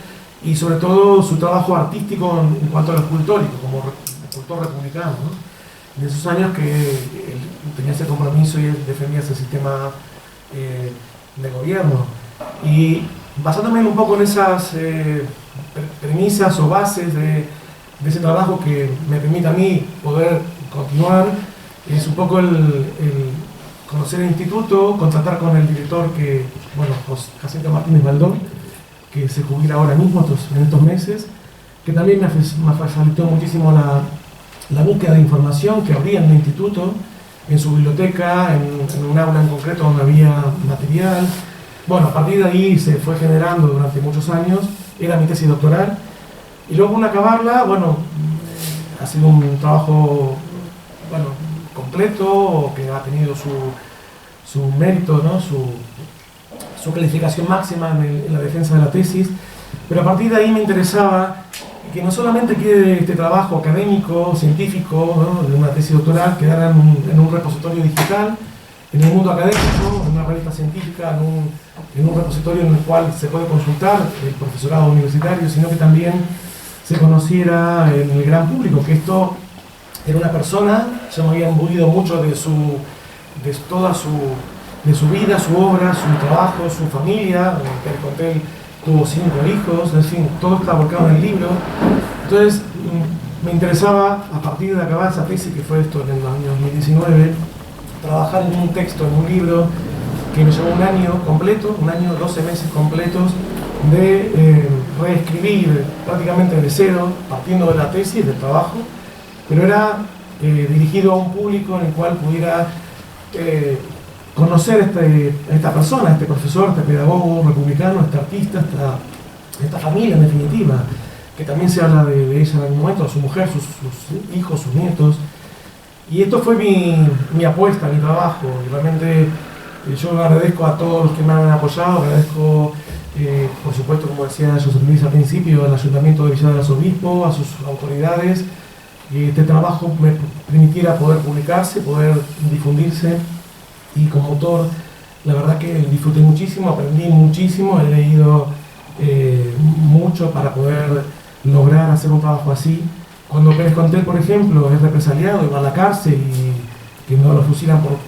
y sobre todo su trabajo artístico en cuanto a lo escultórico, como escultor republicano, ¿no? En esos años que él tenía ese compromiso y él defendía ese sistema de gobierno. Y basándome un poco en esas premisas o bases de ese trabajo que me permite a mí poder continuar, es un poco el conocer el instituto, contactar con el director, que, bueno, Jacinto Martínez Baldón, que se jubila ahora mismo, en estos meses, que también me facilitó muchísimo la búsqueda de información que habría en el instituto, en su biblioteca, en un aula en concreto donde había material. Bueno, a partir de ahí se fue generando durante muchos años, era mi tesis doctoral, y luego al acabarla, bueno, ha sido un trabajo, bueno, completo, que ha tenido su mérito, ¿no? Su calificación máxima en la defensa de la tesis, pero a partir de ahí me interesaba que no solamente quede este trabajo académico, científico, ¿no? De una tesis doctoral, quedara en un repositorio digital, en el mundo académico, en una revista científica, en un repositorio en el cual se puede consultar el profesorado universitario, sino que también se conociera en el gran público, que esto era una persona, yo me había imbuido mucho de toda su vida, su obra, su trabajo, su familia. Pérez Contel tuvo 5 hijos, en fin, todo está volcado en el libro. Entonces me interesaba, a partir de acabar esa tesis, que fue esto en el año 2019, trabajar en un texto, en un libro que me llevó un año completo, 12 meses completos, de reescribir prácticamente de cero, partiendo de la tesis, del trabajo, pero era dirigido a un público en el cual pudiera conocer a esta persona, a este profesor, a este pedagogo republicano, a este artista, a esta familia en definitiva, que también se habla de ella en algún momento, a su mujer, sus hijos, sus nietos. Y esto fue mi apuesta, mi trabajo. Y realmente yo agradezco a todos los que me han apoyado, agradezco, por supuesto, como decía José Luis al principio, al Ayuntamiento de Villa del Arzobispo, a sus autoridades, que este trabajo me permitiera poder publicarse, poder difundirse. Y como autor, la verdad que disfruté muchísimo, aprendí muchísimo, he leído mucho para poder lograr hacer un trabajo así. Cuando Pérez Contel, por ejemplo, es represaliado y va a la cárcel y que no lo fusilan por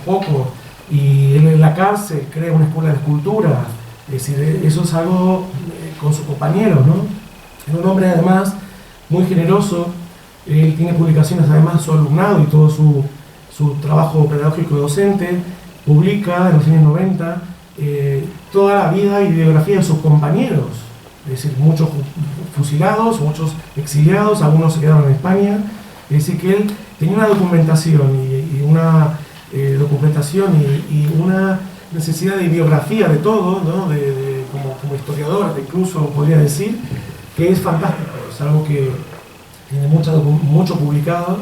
poco, y él en la cárcel crea una escuela de escultura, es decir, eso es algo con sus compañeros, ¿no? Es un hombre además muy generoso, él tiene publicaciones además de su alumnado y todo su trabajo pedagógico y docente, publica en los años 90 toda la vida y biografía de sus compañeros, es decir, muchos fusilados, muchos exiliados, algunos se quedaron en España, es decir, que él tenía una documentación y una necesidad de biografía de todo, ¿no? Como historiador, incluso podría decir, que es fantástico, es algo que tiene mucho publicado,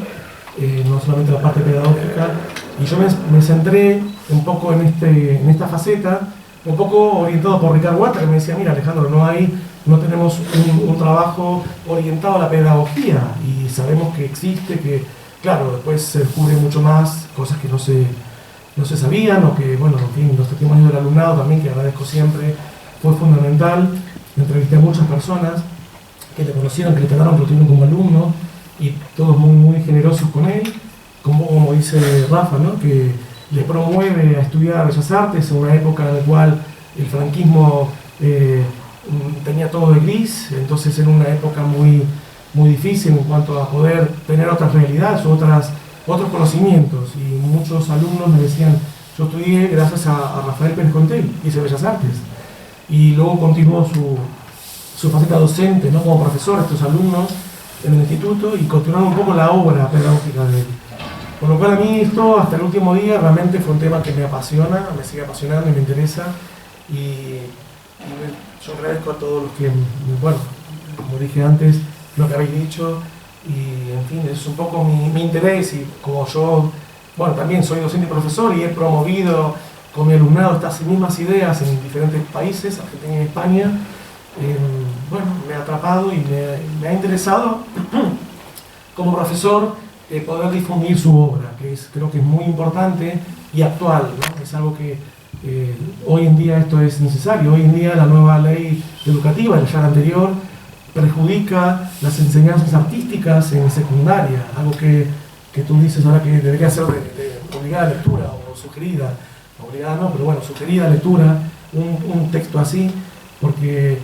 no solamente la parte pedagógica, y yo me centré un poco en esta faceta, un poco orientado por Ricardo Huerta, que me decía, mira Alejandro, no tenemos un trabajo orientado a la pedagogía, y sabemos que existe, que claro, después se descubre mucho más, cosas que no se sabían, o que, bueno, en fin, los testimonios del alumnado también, que agradezco siempre, fue fundamental. Entrevisté a muchas personas que le conocieron, que le trataron, que lo tuvieron como alumno, y todos muy generosos con él, como dice Rafa, ¿no? Que le promueve a estudiar Bellas Artes en una época en la cual el franquismo tenía todo de gris, entonces en una época muy difícil en cuanto a poder tener otras realidades, otros conocimientos, y muchos alumnos me decían, yo estudié gracias a Rafael Pérez Contel, hice Bellas Artes, y luego continuó su faceta docente, ¿no? Como profesor, estos alumnos en el instituto, y continuaron un poco la obra pedagógica de él. Con lo cual a mí esto, hasta el último día, realmente fue un tema que me apasiona, me sigue apasionando y me interesa, y yo agradezco a todos los que, bueno, como dije antes, lo que habéis dicho, y en fin, es un poco mi interés, y como yo, bueno, también soy docente y profesor y he promovido con mi alumnado estas mismas ideas en diferentes países, Argentina y España, bueno, me ha atrapado y me ha interesado como profesor poder difundir su obra, que creo que es muy importante y actual, ¿no? Es algo que hoy en día esto es necesario. Hoy en día la nueva ley educativa, ya la anterior, perjudica las enseñanzas artísticas en secundaria, algo que tú dices ahora que debería ser de obligada lectura o sugerida, obligada no, pero bueno, sugerida lectura, un texto así, porque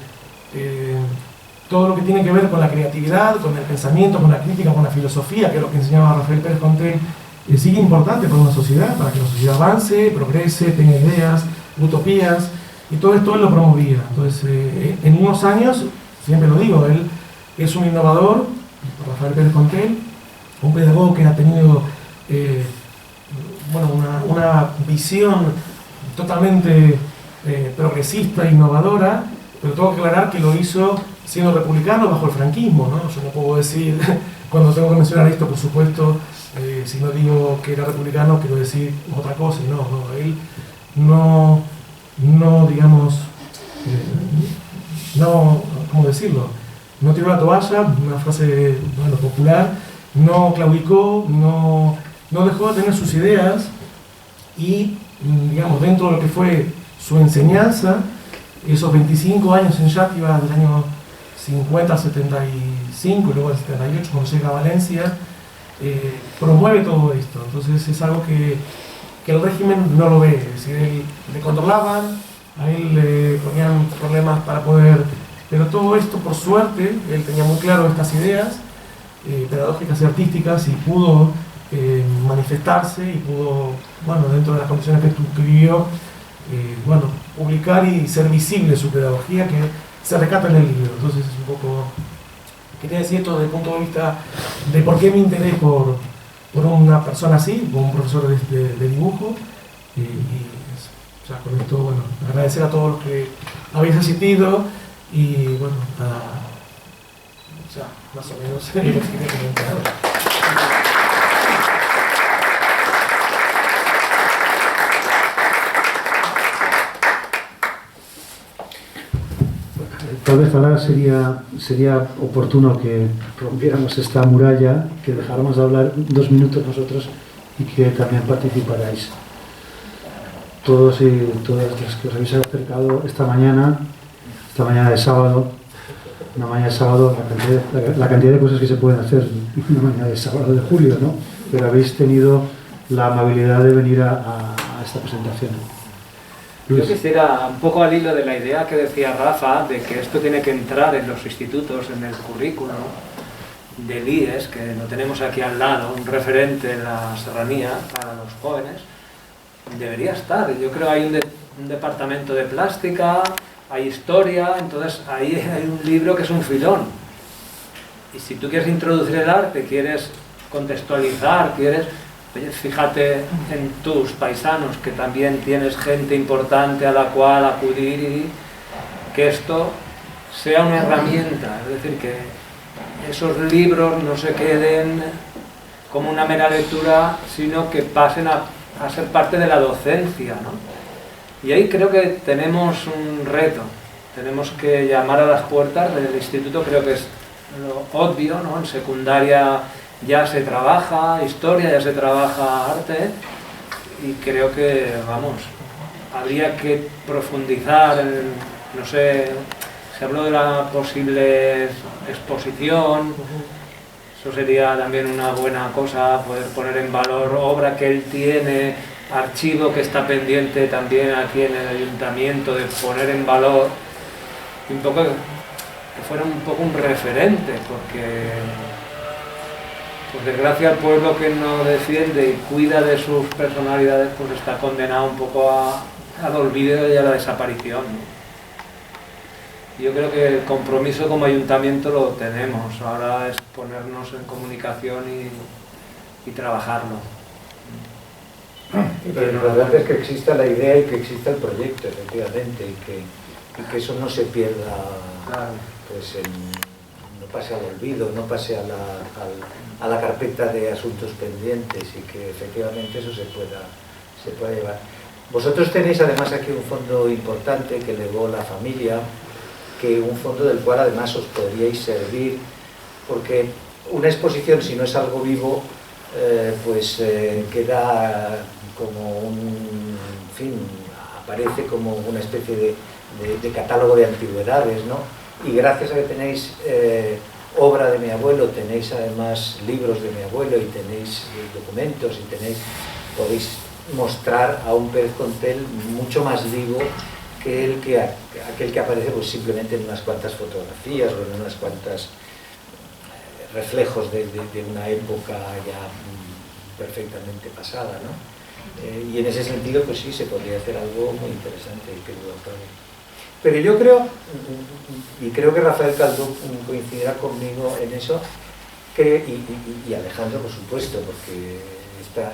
todo lo que tiene que ver con la creatividad, con el pensamiento, con la crítica, con la filosofía, que es lo que enseñaba Rafael Pérez Contel, sigue importante para una sociedad, para que la sociedad avance, progrese, tenga ideas, utopías, y todo esto él lo promovía. Entonces, en unos años, siempre lo digo, él es un innovador, Rafael Pérez Contel, un pedagogo que ha tenido bueno, una visión totalmente progresista e innovadora, pero tengo que aclarar que lo hizo siendo republicano bajo el franquismo, ¿no? Yo no puedo decir, cuando tengo que mencionar esto, por supuesto, si no digo que era republicano, quiero decir otra cosa, y él no, digamos, no, ¿cómo decirlo? No tiró la toalla, una frase, bueno, popular, no claudicó, no dejó de tener sus ideas, y, digamos, dentro de lo que fue su enseñanza, esos 25 años en Játiva, del año 50 al 75 y luego al 78 cuando llega a Valencia, promueve todo esto. Entonces es algo que el régimen no lo ve, es decir, le controlaban, a él le ponían problemas para poder, pero todo esto, por suerte, él tenía muy claro estas ideas pedagógicas y artísticas, y pudo manifestarse, y pudo, bueno, dentro de las condiciones que vivió, bueno, publicar y ser visible su pedagogía, que se rescata en el libro. Entonces es un poco, quería decir esto desde el punto de vista de por qué mi interés por una persona así, como un profesor de dibujo, o sea, con esto, bueno, agradecer a todos los que habéis asistido, y bueno, o sea, más o menos lo que quería comentar. tal vez ahora sería oportuno que rompiéramos esta muralla, que dejáramos de hablar 2 minutos nosotros y que también participaráis. Todos y todas las que os habéis acercado esta mañana de sábado, una mañana de sábado, la cantidad de cosas que se pueden hacer una mañana de sábado de julio, ¿no? Pero habéis tenido la amabilidad de venir a esta presentación. Yo quisiera, un poco al hilo de la idea que decía Rafa, de que esto tiene que entrar en los institutos, en el currículo del IES, que lo tenemos aquí al lado, un referente en la serranía para los jóvenes, debería estar. Yo creo que hay un departamento de plástica, hay historia, entonces ahí hay un libro que es un filón. Y si tú quieres introducir el arte, quieres contextualizar, oye, fíjate en tus paisanos, que también tienes gente importante a la cual acudir, y que esto sea una herramienta, es decir, que esos libros no se queden como una mera lectura, sino que pasen a ser parte de la docencia, ¿no? Y ahí creo que tenemos un reto, tenemos que llamar a las puertas del instituto, creo que es lo obvio, ¿no? En secundaria ya se trabaja historia, ya se trabaja arte, y creo que, vamos, habría que profundizar en, no sé, se habló de la posible exposición, eso sería también una buena cosa, poder poner en valor obra que él tiene, archivo que está pendiente también aquí en el ayuntamiento, de poner en valor, y un poco que fuera un poco un referente, porque por desgracia el pueblo que no defiende y cuida de sus personalidades pues está condenado un poco al olvido y a la desaparición, ¿no? Yo creo que el compromiso como ayuntamiento lo tenemos, ahora es ponernos en comunicación y trabajarlo. Pero la verdad es que exista la idea y que exista el proyecto, efectivamente, y que eso no se pierda, Claro. pues no pase al olvido, no pase a la carpeta de asuntos pendientes, y que efectivamente eso se pueda llevar. Vosotros tenéis además aquí un fondo importante que legó la familia, que un fondo del cual además os podríais servir, porque una exposición, si no es algo vivo, queda como en fin, aparece como una especie de catálogo de antigüedades, ¿no? Y gracias a que tenéis obra de mi abuelo, tenéis además libros de mi abuelo, y tenéis documentos, y podéis mostrar a un Pérez Contel mucho más vivo que aquel que aparece pues simplemente en unas cuantas fotografías o en unas cuantas reflejos de una época ya perfectamente pasada, ¿no? Y en ese sentido pues sí se podría hacer algo muy interesante, que duda cabe. Pero yo creo, y creo que Rafael Caldú coincidirá conmigo en eso, y Alejandro por supuesto, porque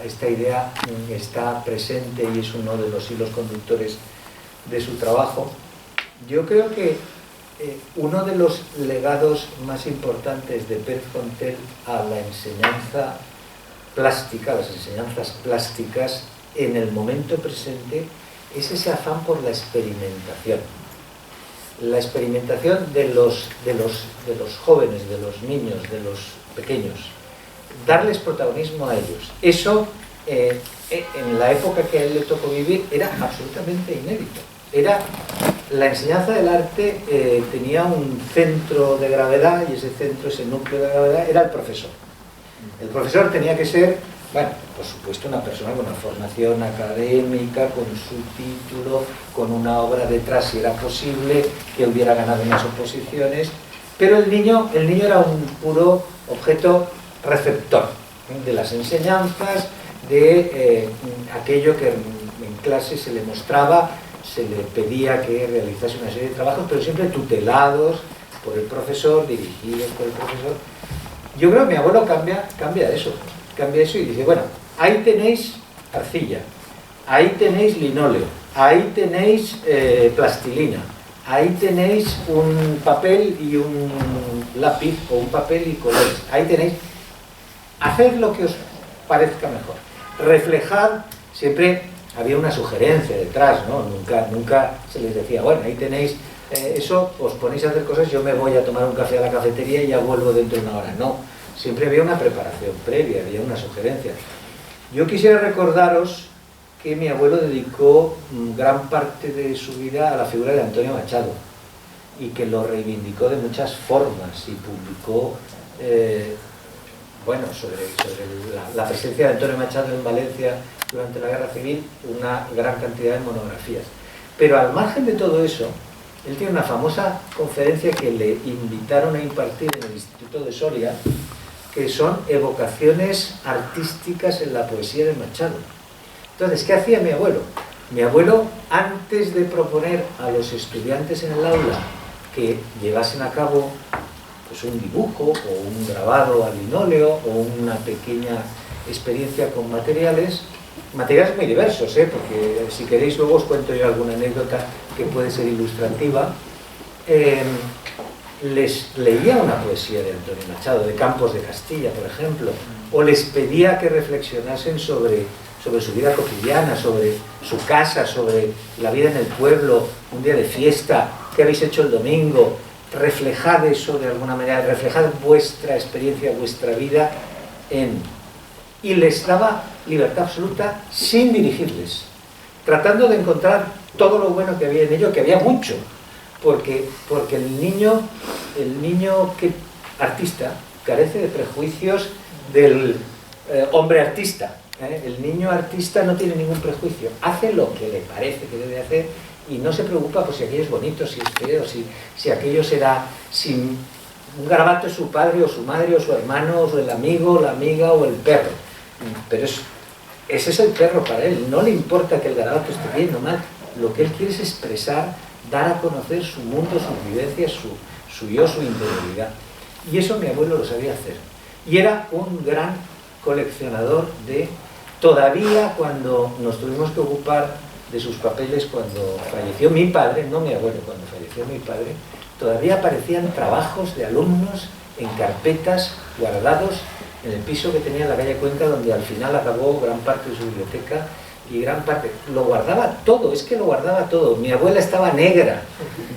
esta idea está presente y es uno de los hilos conductores de su trabajo. Yo creo que uno de los legados más importantes de Pérez Contel a la enseñanza plástica, las enseñanzas plásticas en el momento presente, es ese afán por la experimentación. La experimentación de los jóvenes, de los niños, de los pequeños. Darles protagonismo a ellos. Eso, en la época que a él le tocó vivir, era absolutamente inédito. La enseñanza del arte tenía un centro de gravedad, y ese núcleo de gravedad era el profesor. El profesor tenía que ser, bueno, por supuesto, una persona con una formación académica, con su título, con una obra detrás si era posible, que hubiera ganado unas oposiciones, pero el niño era un puro objeto receptor de las enseñanzas, de aquello que en clase se le mostraba, se le pedía que realizase una serie de trabajos, pero siempre tutelados por el profesor, dirigidos por el profesor. Yo creo que mi abuelo cambia eso y dice, bueno, ahí tenéis arcilla, ahí tenéis linóleo, ahí tenéis plastilina, ahí tenéis un papel y un lápiz, o un papel y colores, ahí tenéis, haced lo que os parezca mejor, reflejad, siempre había una sugerencia detrás, ¿no? Nunca se les decía, bueno, ahí tenéis eso os ponéis a hacer cosas, yo me voy a tomar un café a la cafetería y ya vuelvo dentro de una hora. No, siempre había una preparación previa, había una sugerencia. Yo quisiera recordaros que mi abuelo dedicó gran parte de su vida a la figura de Antonio Machado y que lo reivindicó de muchas formas y publicó sobre la presencia de Antonio Machado en Valencia durante la Guerra Civil, una gran cantidad de monografías. Pero al margen de todo eso, él tiene una famosa conferencia que le invitaron a impartir en el Instituto de Soria, que son evocaciones artísticas en la poesía de Machado. Entonces, ¿qué hacía mi abuelo? Mi abuelo, antes de proponer a los estudiantes en el aula que llevasen a cabo pues, un dibujo o un grabado al linóleo o una pequeña experiencia con materiales muy diversos, porque si queréis luego os cuento yo alguna anécdota que puede ser ilustrativa, les leía una poesía de Antonio Machado, de Campos de Castilla, por ejemplo, o les pedía que reflexionasen sobre su vida cotidiana, sobre su casa, sobre la vida en el pueblo, un día de fiesta, qué habéis hecho el domingo, reflejad eso de alguna manera, reflejad vuestra experiencia, vuestra vida y les daba libertad absoluta sin dirigirles, tratando de encontrar todo lo bueno que había en ello, que había mucho, porque el niño artista carece de prejuicios del hombre artista. El niño artista no tiene ningún prejuicio, hace lo que le parece que debe hacer y no se preocupa por si aquello es bonito, si es feo, si aquello será, si un garabato es su padre o su madre o su hermano o el amigo, la amiga o el perro. Pero ese es el perro para él, no le importa que el garabato esté bien o mal, lo que él quiere es expresar, dar a conocer su mundo, sus vivencias, su yo, su interioridad. Y eso mi abuelo lo sabía hacer. Y era un gran coleccionador todavía cuando nos tuvimos que ocupar de sus papeles cuando falleció mi padre, no mi abuelo, cuando falleció mi padre, todavía aparecían trabajos de alumnos en carpetas guardados en el piso que tenía en la calle Cuenca, donde al final acabó gran parte de su biblioteca y gran parte, lo guardaba todo, es que lo guardaba todo. Mi abuela estaba negra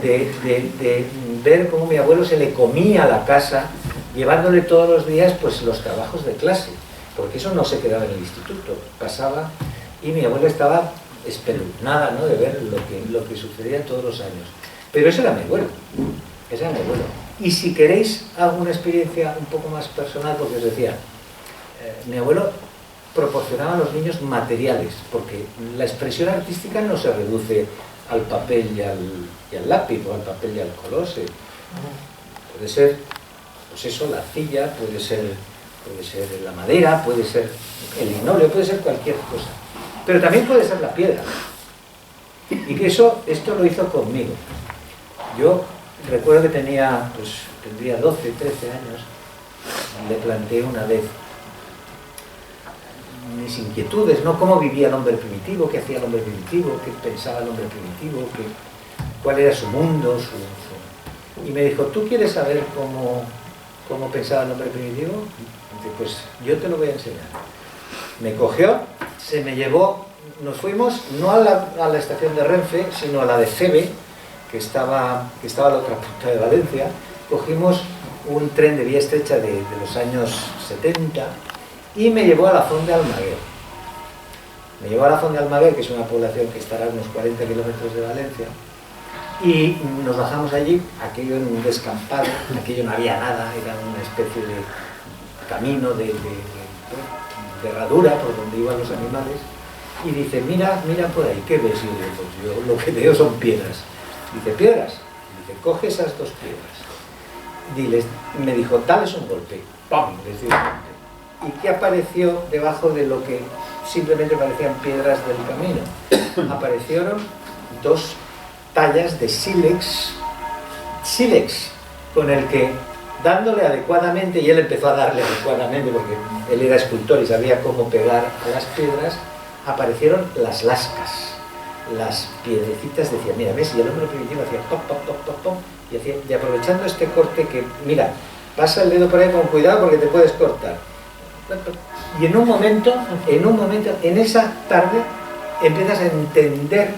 de ver cómo mi abuelo se le comía la casa, llevándole todos los días pues los trabajos de clase, porque eso no se quedaba en el instituto, pasaba, y mi abuela estaba espeluznada, ¿no?, de ver lo que sucedía todos los años. Pero ese era mi abuelo, ese era mi abuelo. Y si queréis alguna experiencia un poco más personal, porque os decía, mi abuelo proporcionaba a los niños materiales, porque la expresión artística no se reduce al papel y al lápiz, o al papel y al colose. Puede ser, pues eso, la arcilla, puede ser la madera, puede ser el linóleo, puede ser cualquier cosa. Pero también puede ser la piedra. Y que esto lo hizo conmigo. Yo recuerdo que tendría 12, 13 años, le planteé una vez mis inquietudes, ¿no? Cómo vivía el hombre primitivo, qué hacía el hombre primitivo, qué pensaba el hombre primitivo, cuál era su mundo, Y me dijo, ¿tú quieres saber cómo pensaba el hombre primitivo? Y dije, pues yo te lo voy a enseñar. Me cogió, se me llevó, nos fuimos no a la estación de Renfe, sino a la de Febe, que estaba a la otra punta de Valencia. Cogimos un tren de vía estrecha de los años 70 y me llevó a la Font de Almaguer. Me llevó a la Font de Almaguer, que es una población que estará a unos 40 kilómetros de Valencia, y nos bajamos allí, aquello en un descampado, aquello no había nada, era una especie de camino de herradura por donde iban los animales, y dice, mira por ahí, ¿qué ves? Y yo digo, pues yo lo que veo son piedras. Dice, ¿piedras? Dice, coge esas 2 piedras. Diles, me dijo, dales un golpe. ¡Pum! Les di un golpe. ¿Y qué apareció debajo de lo que simplemente parecían piedras del camino? Aparecieron 2 tallas de sílex, con el que, dándole adecuadamente, y él empezó a darle adecuadamente, porque él era escultor y sabía cómo pegar a las piedras, aparecieron las lascas, las piedrecitas. Decía, mira, ¿ves? Y el hombre primitivo hacía pop, pop, pop, pop, pop, y aprovechando este corte que, mira, pasa el dedo por ahí con cuidado porque te puedes cortar. Y en un momento, en esa tarde, empiezas a entender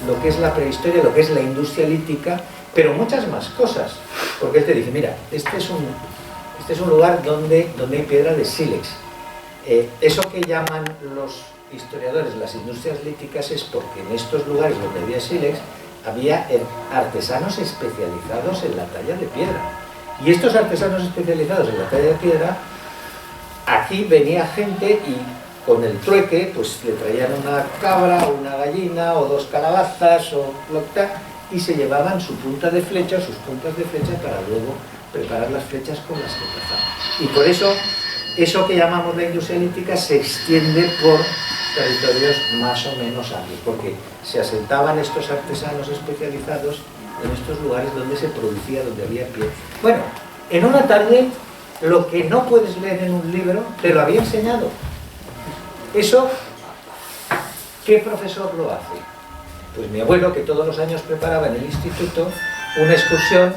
lo que es la prehistoria, lo que es la industria lítica, pero muchas más cosas, porque él te dice, mira, este es un lugar donde hay piedra de sílex. Eso que llaman los historiadores las industrias líticas es porque en estos lugares donde había sílex había artesanos especializados en la talla de piedra. Y estos artesanos especializados en la talla de piedra, aquí venía gente y con el trueque pues le traían una cabra, una gallina o 2 calabazas o lo que sea, y se llevaban su punta de flecha, sus puntas de flecha para luego preparar las flechas con las que cazaban. Y por eso que llamamos la industria lítica se extiende por territorios más o menos amplios, porque se asentaban estos artesanos especializados en estos lugares donde se producía, donde había piel. Bueno, en una tarde, lo que no puedes leer en un libro, te lo había enseñado. Eso, ¿qué profesor lo hace? Pues mi abuelo, que todos los años preparaba en el instituto una excursión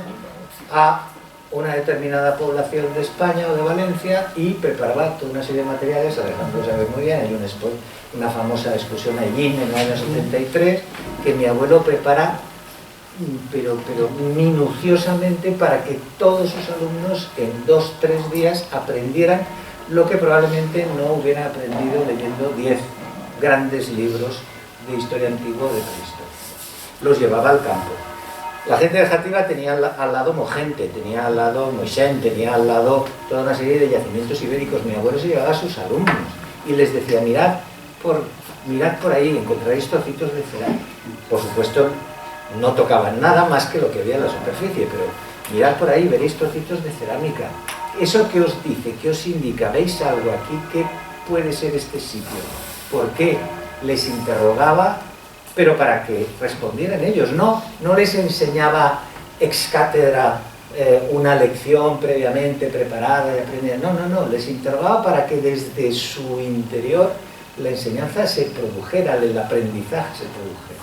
a una determinada población de España o de Valencia y preparaba toda una serie de materiales. Alejandro sabe muy bien, hay una famosa excursión a Ellín en el año 73 que mi abuelo prepara pero minuciosamente para que todos sus alumnos en 2-3 días aprendieran lo que probablemente no hubieran aprendido leyendo 10 grandes libros de historia antigua o de prehistoria. Los llevaba al campo. La gente de Játiva tenía al lado Mogente, tenía al lado Moixent, tenía al lado toda una serie de yacimientos ibéricos. Mi abuelo se llevaba a sus alumnos y les decía, mirad por ahí, encontraréis trocitos de cerámica. Por supuesto, no tocaban nada más que lo que había en la superficie, pero mirad por ahí, veréis trocitos de cerámica. Eso que os dice, que os indica, ¿veis algo aquí? ¿Qué puede ser este sitio? ¿Por qué? Les interrogaba, pero para que respondieran ellos. No les enseñaba ex cátedra una lección previamente preparada y aprendida. No, les interrogaba para que desde su interior la enseñanza se produjera, el aprendizaje se produjera.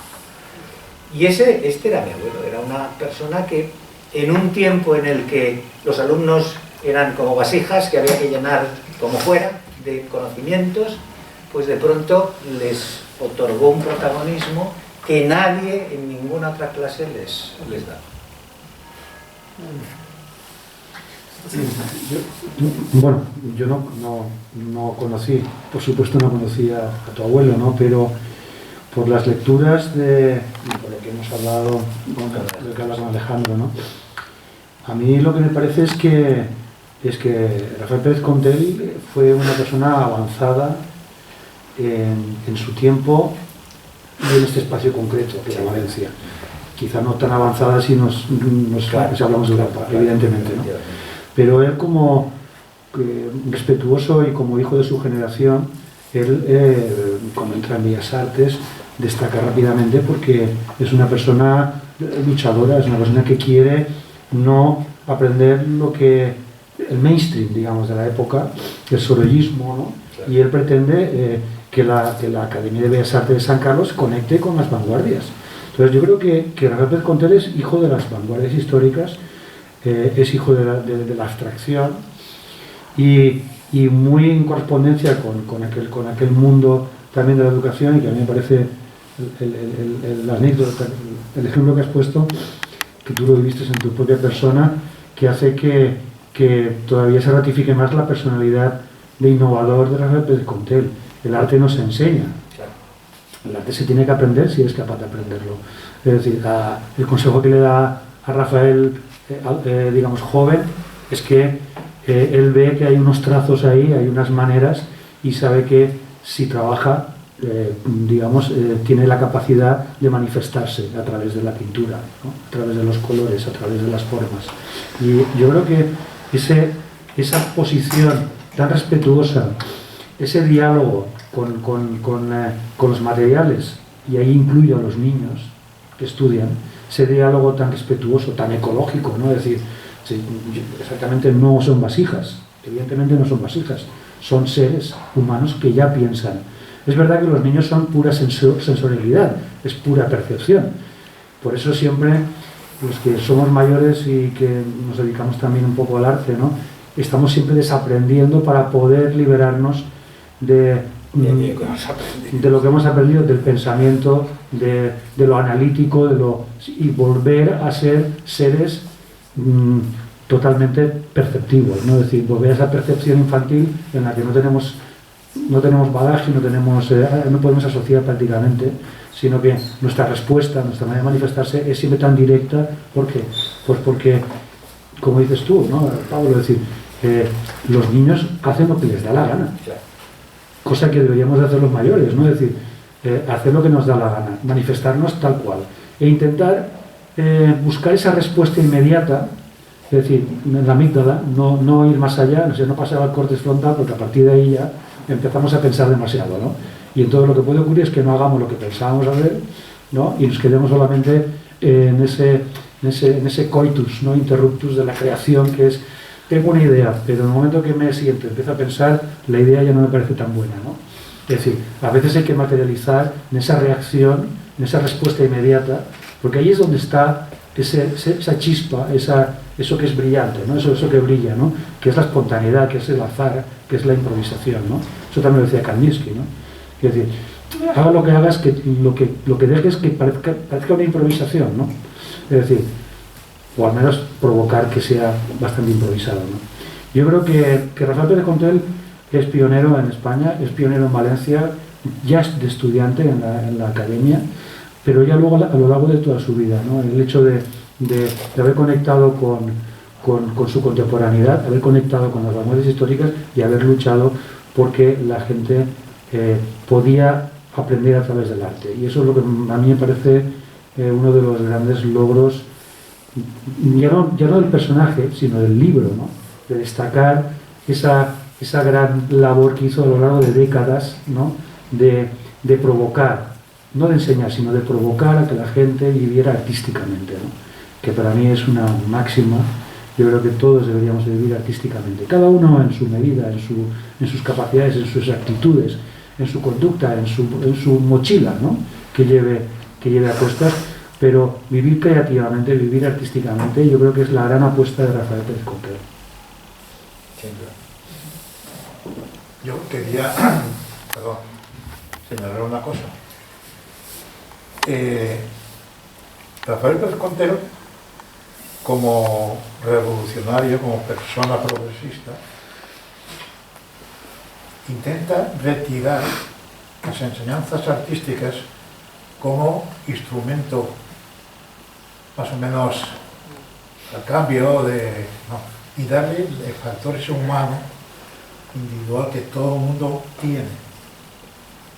Y este era mi abuelo, era una persona que en un tiempo en el que los alumnos eran como vasijas que había que llenar como fuera de conocimientos, pues de pronto les otorgó un protagonismo que nadie en ninguna otra clase les da. Bueno, yo no conocí, por supuesto no conocía a tu abuelo, ¿no? Pero por las lecturas por lo que hemos hablado, lo que hablas con Alejandro, ¿no? A mí lo que me parece es que Rafael Pérez Contel fue una persona avanzada en su tiempo y en este espacio concreto, que es Valencia. Quizá no tan avanzada si si hablamos de Europa, evidentemente, ¿no? Pero él como respetuoso y como hijo de su generación, él cuando entra en Bellas Artes destaca rápidamente porque es una persona luchadora, es una persona que quiere no aprender lo que el mainstream, digamos, de la época, el sorollismo, ¿no? Y él pretende que la Academia de Bellas Artes de San Carlos conecte con las vanguardias. Entonces yo creo que Rafael Pérez Contel es hijo de las vanguardias históricas, es hijo de la abstracción y muy en correspondencia con aquel mundo también de la educación, y que a mí me parece la anécdota, el ejemplo que has puesto, que tú lo viviste en tu propia persona, que hace que todavía se ratifique más la personalidad de innovador de Rafael Pérez Contel. El arte no se enseña, el arte se tiene que aprender si eres capaz de aprenderlo. Es decir, el consejo que le da a Rafael, digamos, joven, es que él ve que hay unos trazos ahí, hay unas maneras, y sabe que si trabaja, tiene la capacidad de manifestarse a través de la pintura, ¿no? A través de los colores, a través de las formas. Y yo creo que esa posición tan respetuosa, ese diálogo con los materiales, y ahí incluyo a los niños que estudian, ese diálogo tan respetuoso, tan ecológico, ¿no? Es decir, exactamente no son vasijas, evidentemente no son vasijas, son seres humanos que ya piensan. Es verdad que los niños son pura sensorialidad, es pura percepción. Por eso siempre los que somos mayores y que nos dedicamos también un poco al arte, ¿no? Estamos siempre desaprendiendo para poder liberarnos de de lo que hemos aprendido, del pensamiento, de lo analítico, y volver a ser seres totalmente perceptivos, ¿no? Es decir, volver a esa percepción infantil en la que no tenemos bagaje, no podemos asociar prácticamente, sino que nuestra respuesta, nuestra manera de manifestarse es siempre tan directa. ¿Por qué? Pues porque, como dices tú, ¿no, Pablo? Es decir, los niños hacen lo que les da la gana, cosa que deberíamos de hacer los mayores, ¿no? Es decir, hacer lo que nos da la gana, manifestarnos tal cual, e intentar buscar esa respuesta inmediata, es decir, en la amígdala, no ir más allá, no pasar al córtex frontal, porque a partir de ahí ya empezamos a pensar demasiado, ¿no? Y entonces lo que puede ocurrir es que no hagamos lo que pensábamos hacer, ¿no? Y nos quedemos solamente en ese coitus, ¿no? Interruptus de la creación, que es: tengo una idea, pero en el momento que me siento, empiezo a pensar, la idea ya no me parece tan buena, ¿no? Es decir, a veces hay que materializar en esa reacción, en esa respuesta inmediata, porque ahí es donde está esa chispa, eso que es brillante, ¿no? Eso que brilla, ¿no? Que es la espontaneidad, que es el azar, que es la improvisación, ¿no? Eso también lo decía Kandinsky, ¿no? Es decir, haga lo que hagas, que lo que dejes que parezca una improvisación, ¿no? Es decir, o al menos provocar que sea bastante improvisado, ¿no? Yo creo que Rafael Pérez Contel es pionero en España, es pionero en Valencia, ya es de estudiante en la academia, pero ya luego a lo largo de toda su vida, ¿no? El hecho de haber conectado con su contemporaneidad, haber conectado con las vanguardias históricas y haber luchado porque la gente podía aprender a través del arte. Y eso es lo que a mí me parece uno de los grandes logros, ya no del personaje, sino del libro, ¿no? De destacar esa gran labor que hizo a lo largo de décadas, ¿no? De provocar, no de enseñar, sino de provocar a que la gente viviera artísticamente, ¿no? Que para mí es una máxima. Yo creo que todos deberíamos de vivir artísticamente, cada uno en su medida, en sus capacidades, en sus actitudes, en su conducta, en su mochila, ¿no? que lleve a cuestas, pero vivir creativamente, vivir artísticamente, yo creo que es la gran apuesta de Rafael Pérez Contel. Yo quería señalar una cosa. Rafael Pérez Contel, como revolucionario, como persona progresista, intenta retirar las enseñanzas artísticas como instrumento más o menos al cambio y darle el factor ese humano individual que todo el mundo tiene.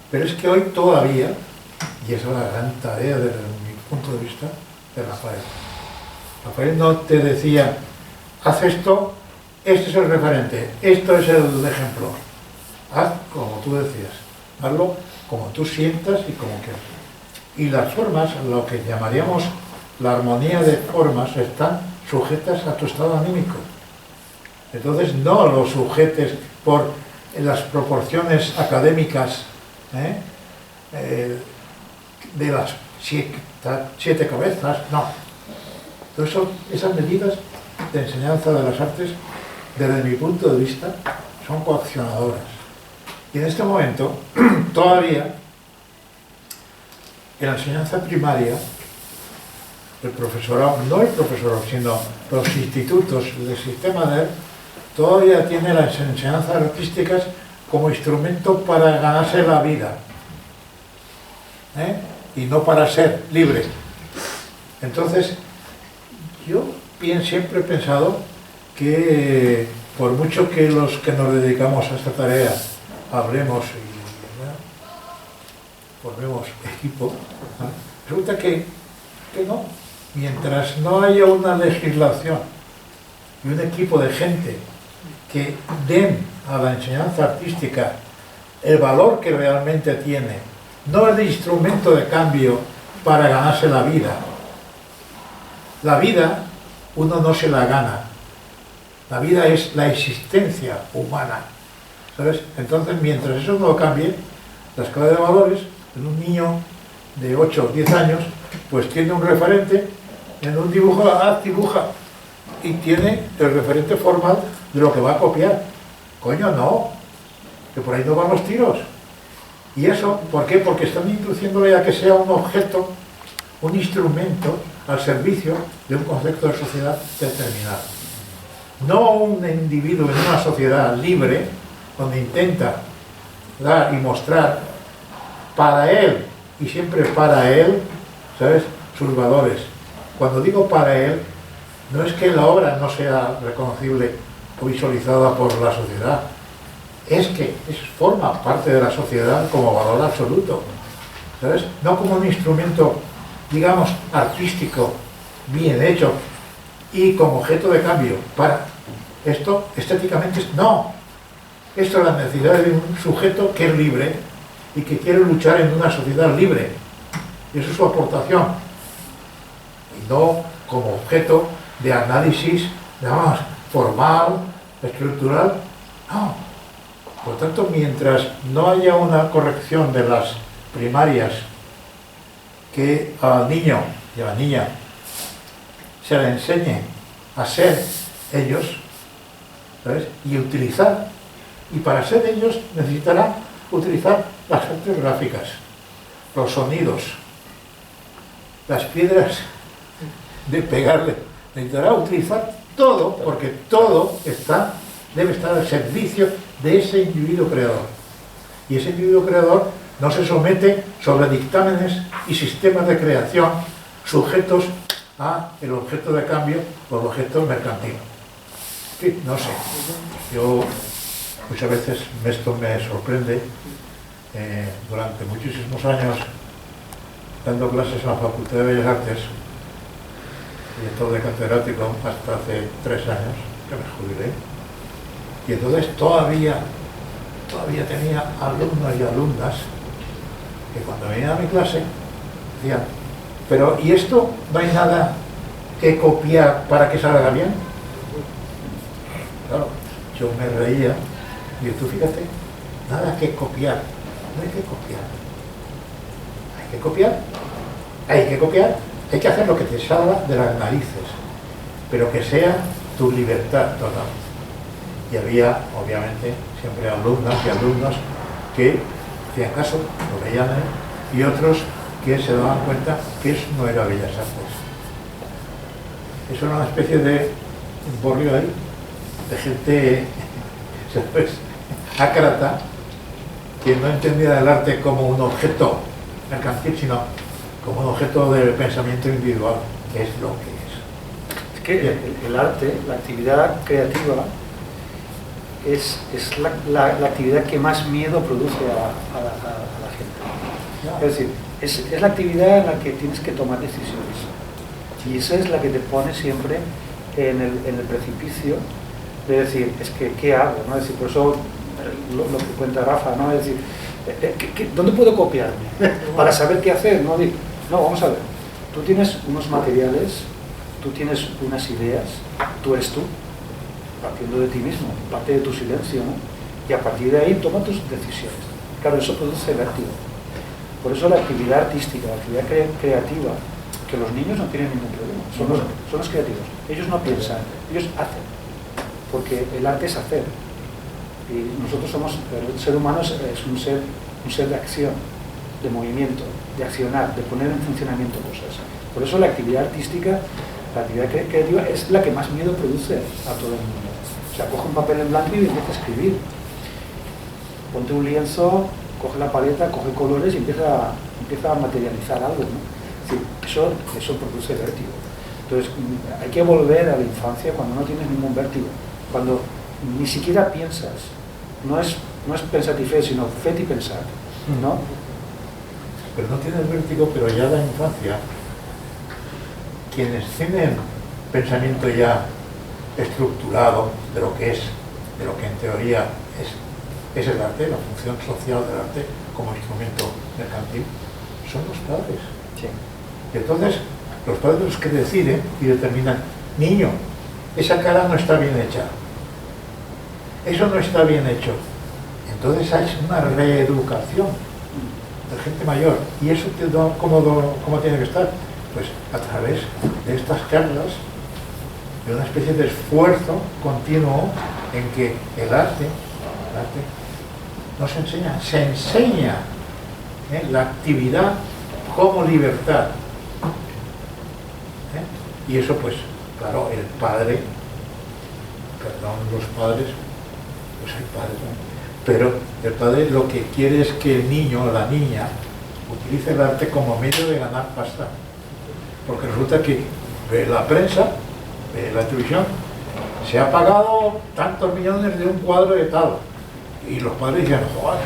Pero es que hoy todavía, y esa es la gran tarea desde mi punto de vista de Rafael. Rafael no te decía, haz esto, este es el referente, esto es el ejemplo. Haz como tú decías, hazlo como tú sientas y como quieras. Y las formas, lo que llamaríamos la armonía de formas, están sujetas a tu estado anímico. Entonces no lo sujetes por las proporciones académicas de las siete cabezas, no. Entonces esas medidas de enseñanza de las artes, desde mi punto de vista, son coaccionadoras. Y en este momento, todavía, en la enseñanza primaria, el profesorado, no el profesorado, sino los institutos del sistema de él, todavía tiene las enseñanzas artísticas como instrumento para ganarse la vida, y no para ser libre. Entonces, yo siempre he pensado que por mucho que los que nos dedicamos a esta tarea hablemos y formemos equipo, resulta que no, mientras no haya una legislación y un equipo de gente que den a la enseñanza artística el valor que realmente tiene, no el instrumento de cambio para ganarse la vida. La vida uno no se la gana, la vida es la existencia humana, ¿sabes? Entonces, mientras eso no cambie, la escala de valores en un niño de 8 o 10 años, pues tiene un referente, en un dibujo, dibuja, y tiene el referente formal de lo que va a copiar. Coño, no, que por ahí no van los tiros. ¿Y eso por qué? Porque están induciéndole a que sea un objeto, un instrumento al servicio de un concepto de sociedad determinado. No un individuo en una sociedad libre, donde intenta dar y mostrar para él, y siempre para él, ¿sabes?, sus valores. Cuando digo para él, no es que la obra no sea reconocible o visualizada por la sociedad, es que forma parte de la sociedad como valor absoluto, ¿sabes? No como un instrumento, digamos, artístico, bien hecho, y como objeto de cambio para esto estéticamente. No, esto es la necesidad de un sujeto que es libre y que quiere luchar en una sociedad libre, y eso es su aportación, y no como objeto de análisis, digamos, formal, estructural. No. Por tanto, mientras no haya una corrección de las primarias, que al niño y a la niña se le enseñe a ser ellos, ¿sabes?, y utilizar, y para ser ellos necesitará utilizar las artes gráficas, los sonidos, las piedras de pegarle, necesitará utilizar todo, porque todo debe estar al servicio de ese individuo creador. Y ese individuo creador no se somete sobre dictámenes y sistemas de creación sujetos a el objeto de cambio o el objeto mercantil. En fin, no sé. Yo muchas veces esto me sorprende. Durante muchísimos años dando clases en la Facultad de Bellas Artes, director de catedrático hasta hace 3 años que me jubilé, y entonces todavía tenía alumnos y alumnas que cuando venían a mi clase decían: pero ¿y esto no hay nada que copiar para que salga bien? Claro, yo me reía y tú fíjate, nada que copiar, no hay que copiar, hay que copiar, hay que hacer lo que te salga de las narices, pero que sea tu libertad total. Y había, obviamente, siempre alumnas y alumnos que hacían caso, lo veían, y otros que se daban cuenta que eso no era Bellas Artes. Eso era una especie de borrio ahí, de gente, ¿sabes?, ácrata, que no entendía el arte como un objeto mercantil, sino como un objeto de pensamiento individual, que es lo que es. Es que el arte, la actividad creativa, es la actividad que más miedo produce a la gente. Es decir, es la actividad en la que tienes que tomar decisiones. Y esa es la que te pone siempre en el precipicio de decir, es que, ¿qué hago? ¿No? Es decir, por eso lo que cuenta Rafa, ¿no? Es decir, ¿dónde puedo copiarme? Para saber qué hacer, ¿no? No, vamos a ver. Tú tienes unos materiales, tú tienes unas ideas, tú eres tú, partiendo de ti mismo, parte de tu silencio, ¿no? Y a partir de ahí toma tus decisiones. Claro, eso produce vértigo. Por eso la actividad artística, la actividad creativa, que los niños no tienen ningún problema, son los creativos. Ellos no piensan, ellos hacen, porque el arte es hacer. Y nosotros el ser humano es un ser de acción, de movimiento, de accionar, de poner en funcionamiento cosas. Por eso la actividad artística, la actividad creativa es la que más miedo produce a todo el mundo. O sea, coge un papel en blanco y empieza a escribir. Ponte un lienzo, coge la paleta, coge colores y empieza a materializar algo, ¿no? Es decir, eso produce vértigo. Entonces, hay que volver a la infancia cuando no tienes ningún vértigo, cuando ni siquiera piensas. No es pensar y fe, sino fe y pensar, ¿no? Pero no tienes vértigo, pero ya la infancia, quienes tienen pensamiento ya estructurado de lo que es, de lo que en teoría es el arte, la función social del arte como instrumento mercantil, son los padres. Sí. Y entonces, los padres los que deciden y determinan: niño, esa cara no está bien hecha, eso no está bien hecho. Entonces hay una reeducación de gente mayor. ¿Y eso cómo tiene que estar? Pues a través de estas charlas, de una especie de esfuerzo continuo en que el arte no se enseña, se enseña La actividad como libertad. Y eso, pues, claro, el padre, perdón, los padres, yo soy padre, ¿no? Pero el padre lo que quiere es que el niño o la niña utilice el arte como medio de ganar pasta. Porque resulta que ve la prensa, ve la televisión, se ha pagado tantos millones de un cuadro de tal. Y los padres dicen, joder,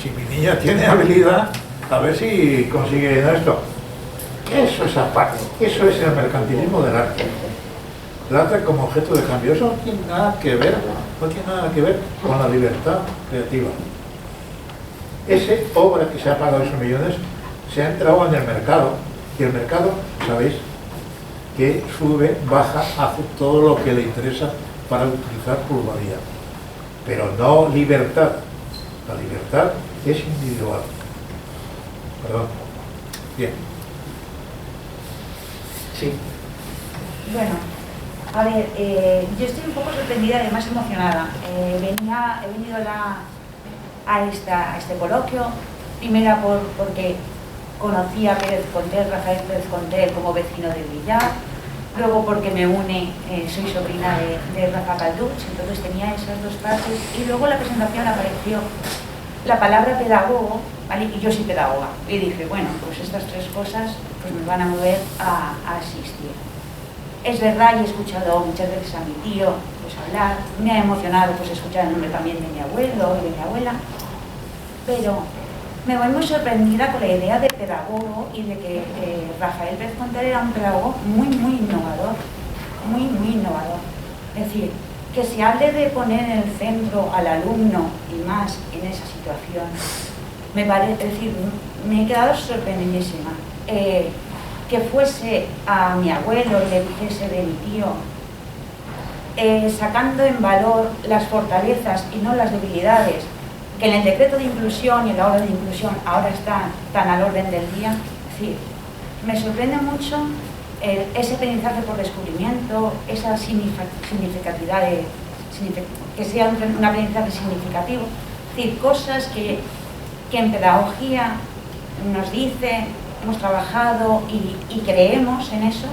si mi niña tiene habilidad, a ver si consigue esto. Eso es aparte, eso es el mercantilismo del arte. El arte como objeto de cambio, eso no tiene nada que ver, con la libertad creativa. Esa obra que se ha pagado esos millones se ha entrado en el mercado, y el mercado, ¿sabéis?, que sube, baja, hace todo lo que le interesa para utilizar plusvalía. Pero no libertad. La libertad es individual. Perdón. Bien. Sí. Bueno, a ver, yo estoy un poco sorprendida y además emocionada. He venido a este coloquio, primero porque conocí a Pérez Contel, Rafael Pérez Contel, como vecino del Villar, luego porque me une, soy sobrina de Rafa Calduch, entonces tenía esas dos partes, y luego en la presentación apareció la palabra pedagogo, ¿vale? Y yo soy pedagoga, y dije, bueno, pues estas tres cosas pues me van a mover a asistir. Es verdad, y he escuchado muchas veces a mi tío pues hablar, me ha emocionado pues escuchar el nombre también de mi abuelo y de mi abuela, pero me voy muy sorprendida con la idea de pedagogo y de que Rafael Pérez Contel era un pedagogo muy innovador, muy innovador. Es decir, que se hable de poner en el centro al alumno y más en esa situación, me parece, es decir, me he quedado sorprendidísima. Que fuese a mi abuelo y le dijese de mi tío, sacando en valor las fortalezas y no las debilidades, que en el decreto de inclusión y en la obra de inclusión ahora están tan al orden del día. Es decir, me sorprende mucho ese aprendizaje por descubrimiento, esa significatividad, que sea un aprendizaje significativo. Es decir, cosas que en pedagogía nos dice, hemos trabajado y creemos en eso,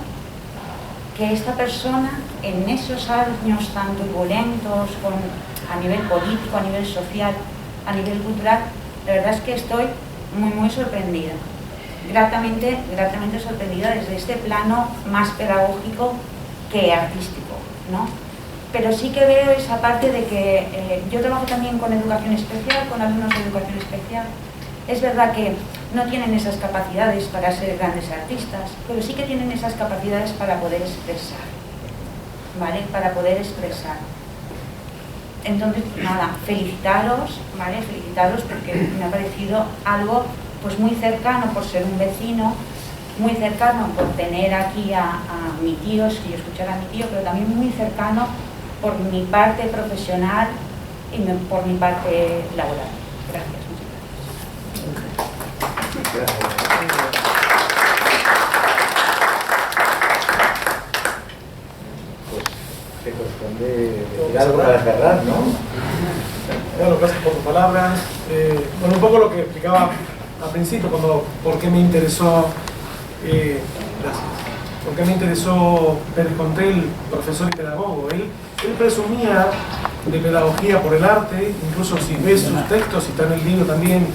que esta persona en esos años tan turbulentos, a nivel político, a nivel social, a nivel cultural, la verdad es que estoy muy sorprendida, gratamente sorprendida desde este plano más pedagógico que artístico, ¿no? Pero sí que veo esa parte de que yo trabajo también con educación especial, con alumnos de educación especial. Es verdad que no tienen esas capacidades para ser grandes artistas, pero sí que tienen esas capacidades para poder expresar, ¿vale? Para poder expresar. Entonces, nada, felicitaros, ¿vale? Felicitaros porque me ha parecido algo pues muy cercano por ser un vecino, muy cercano por tener aquí a mi tío, si escuchar a mi tío, pero también muy cercano por mi parte profesional y por mi parte laboral. Gracias. Pues te corresponde decir algo para cerrar, ¿no? Bueno, gracias por tus palabras. Bueno, un poco lo que explicaba al principio, por qué me interesó, gracias, por qué me interesó Pérez Contel, profesor y pedagogo. Él presumía de pedagogía por el arte, incluso si ves sus textos, y está en el libro también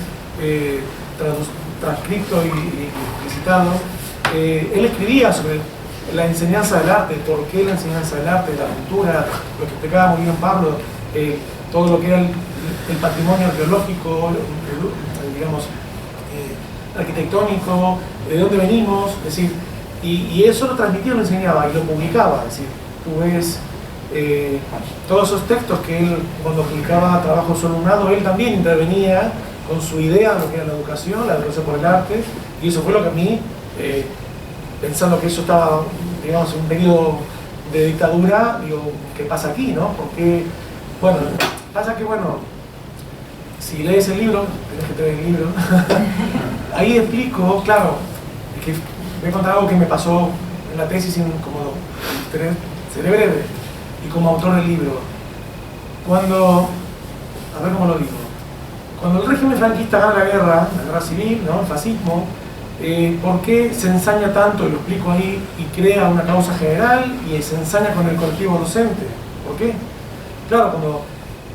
transcrito y explicitado, él escribía sobre la enseñanza del arte, por qué la enseñanza del arte, la cultura, lo que explicaba muy bien Pablo, todo lo que era el patrimonio arqueológico, digamos, arquitectónico, de dónde venimos, es decir, y eso lo transmitía, lo enseñaba y lo publicaba. Es decir, tú ves todos esos textos que él, cuando publicaba trabajo su alumnado, él también intervenía con su idea de lo que era la educación por el arte, y eso fue lo que a mí, pensando que eso estaba, digamos, en un periodo de dictadura, digo, ¿qué pasa aquí, no? Porque, bueno, pasa que, bueno, si lees el libro, tenés que leer el libro, ahí explico, claro, que voy a contar algo que me pasó en la tesis, como seré breve, y como autor del libro. Cuando, a ver cómo lo digo, cuando el régimen franquista gana la guerra civil, ¿no? El fascismo, ¿por qué se ensaña tanto, y lo explico ahí, y crea una causa general y se ensaña con el colectivo docente? ¿Por qué? Claro,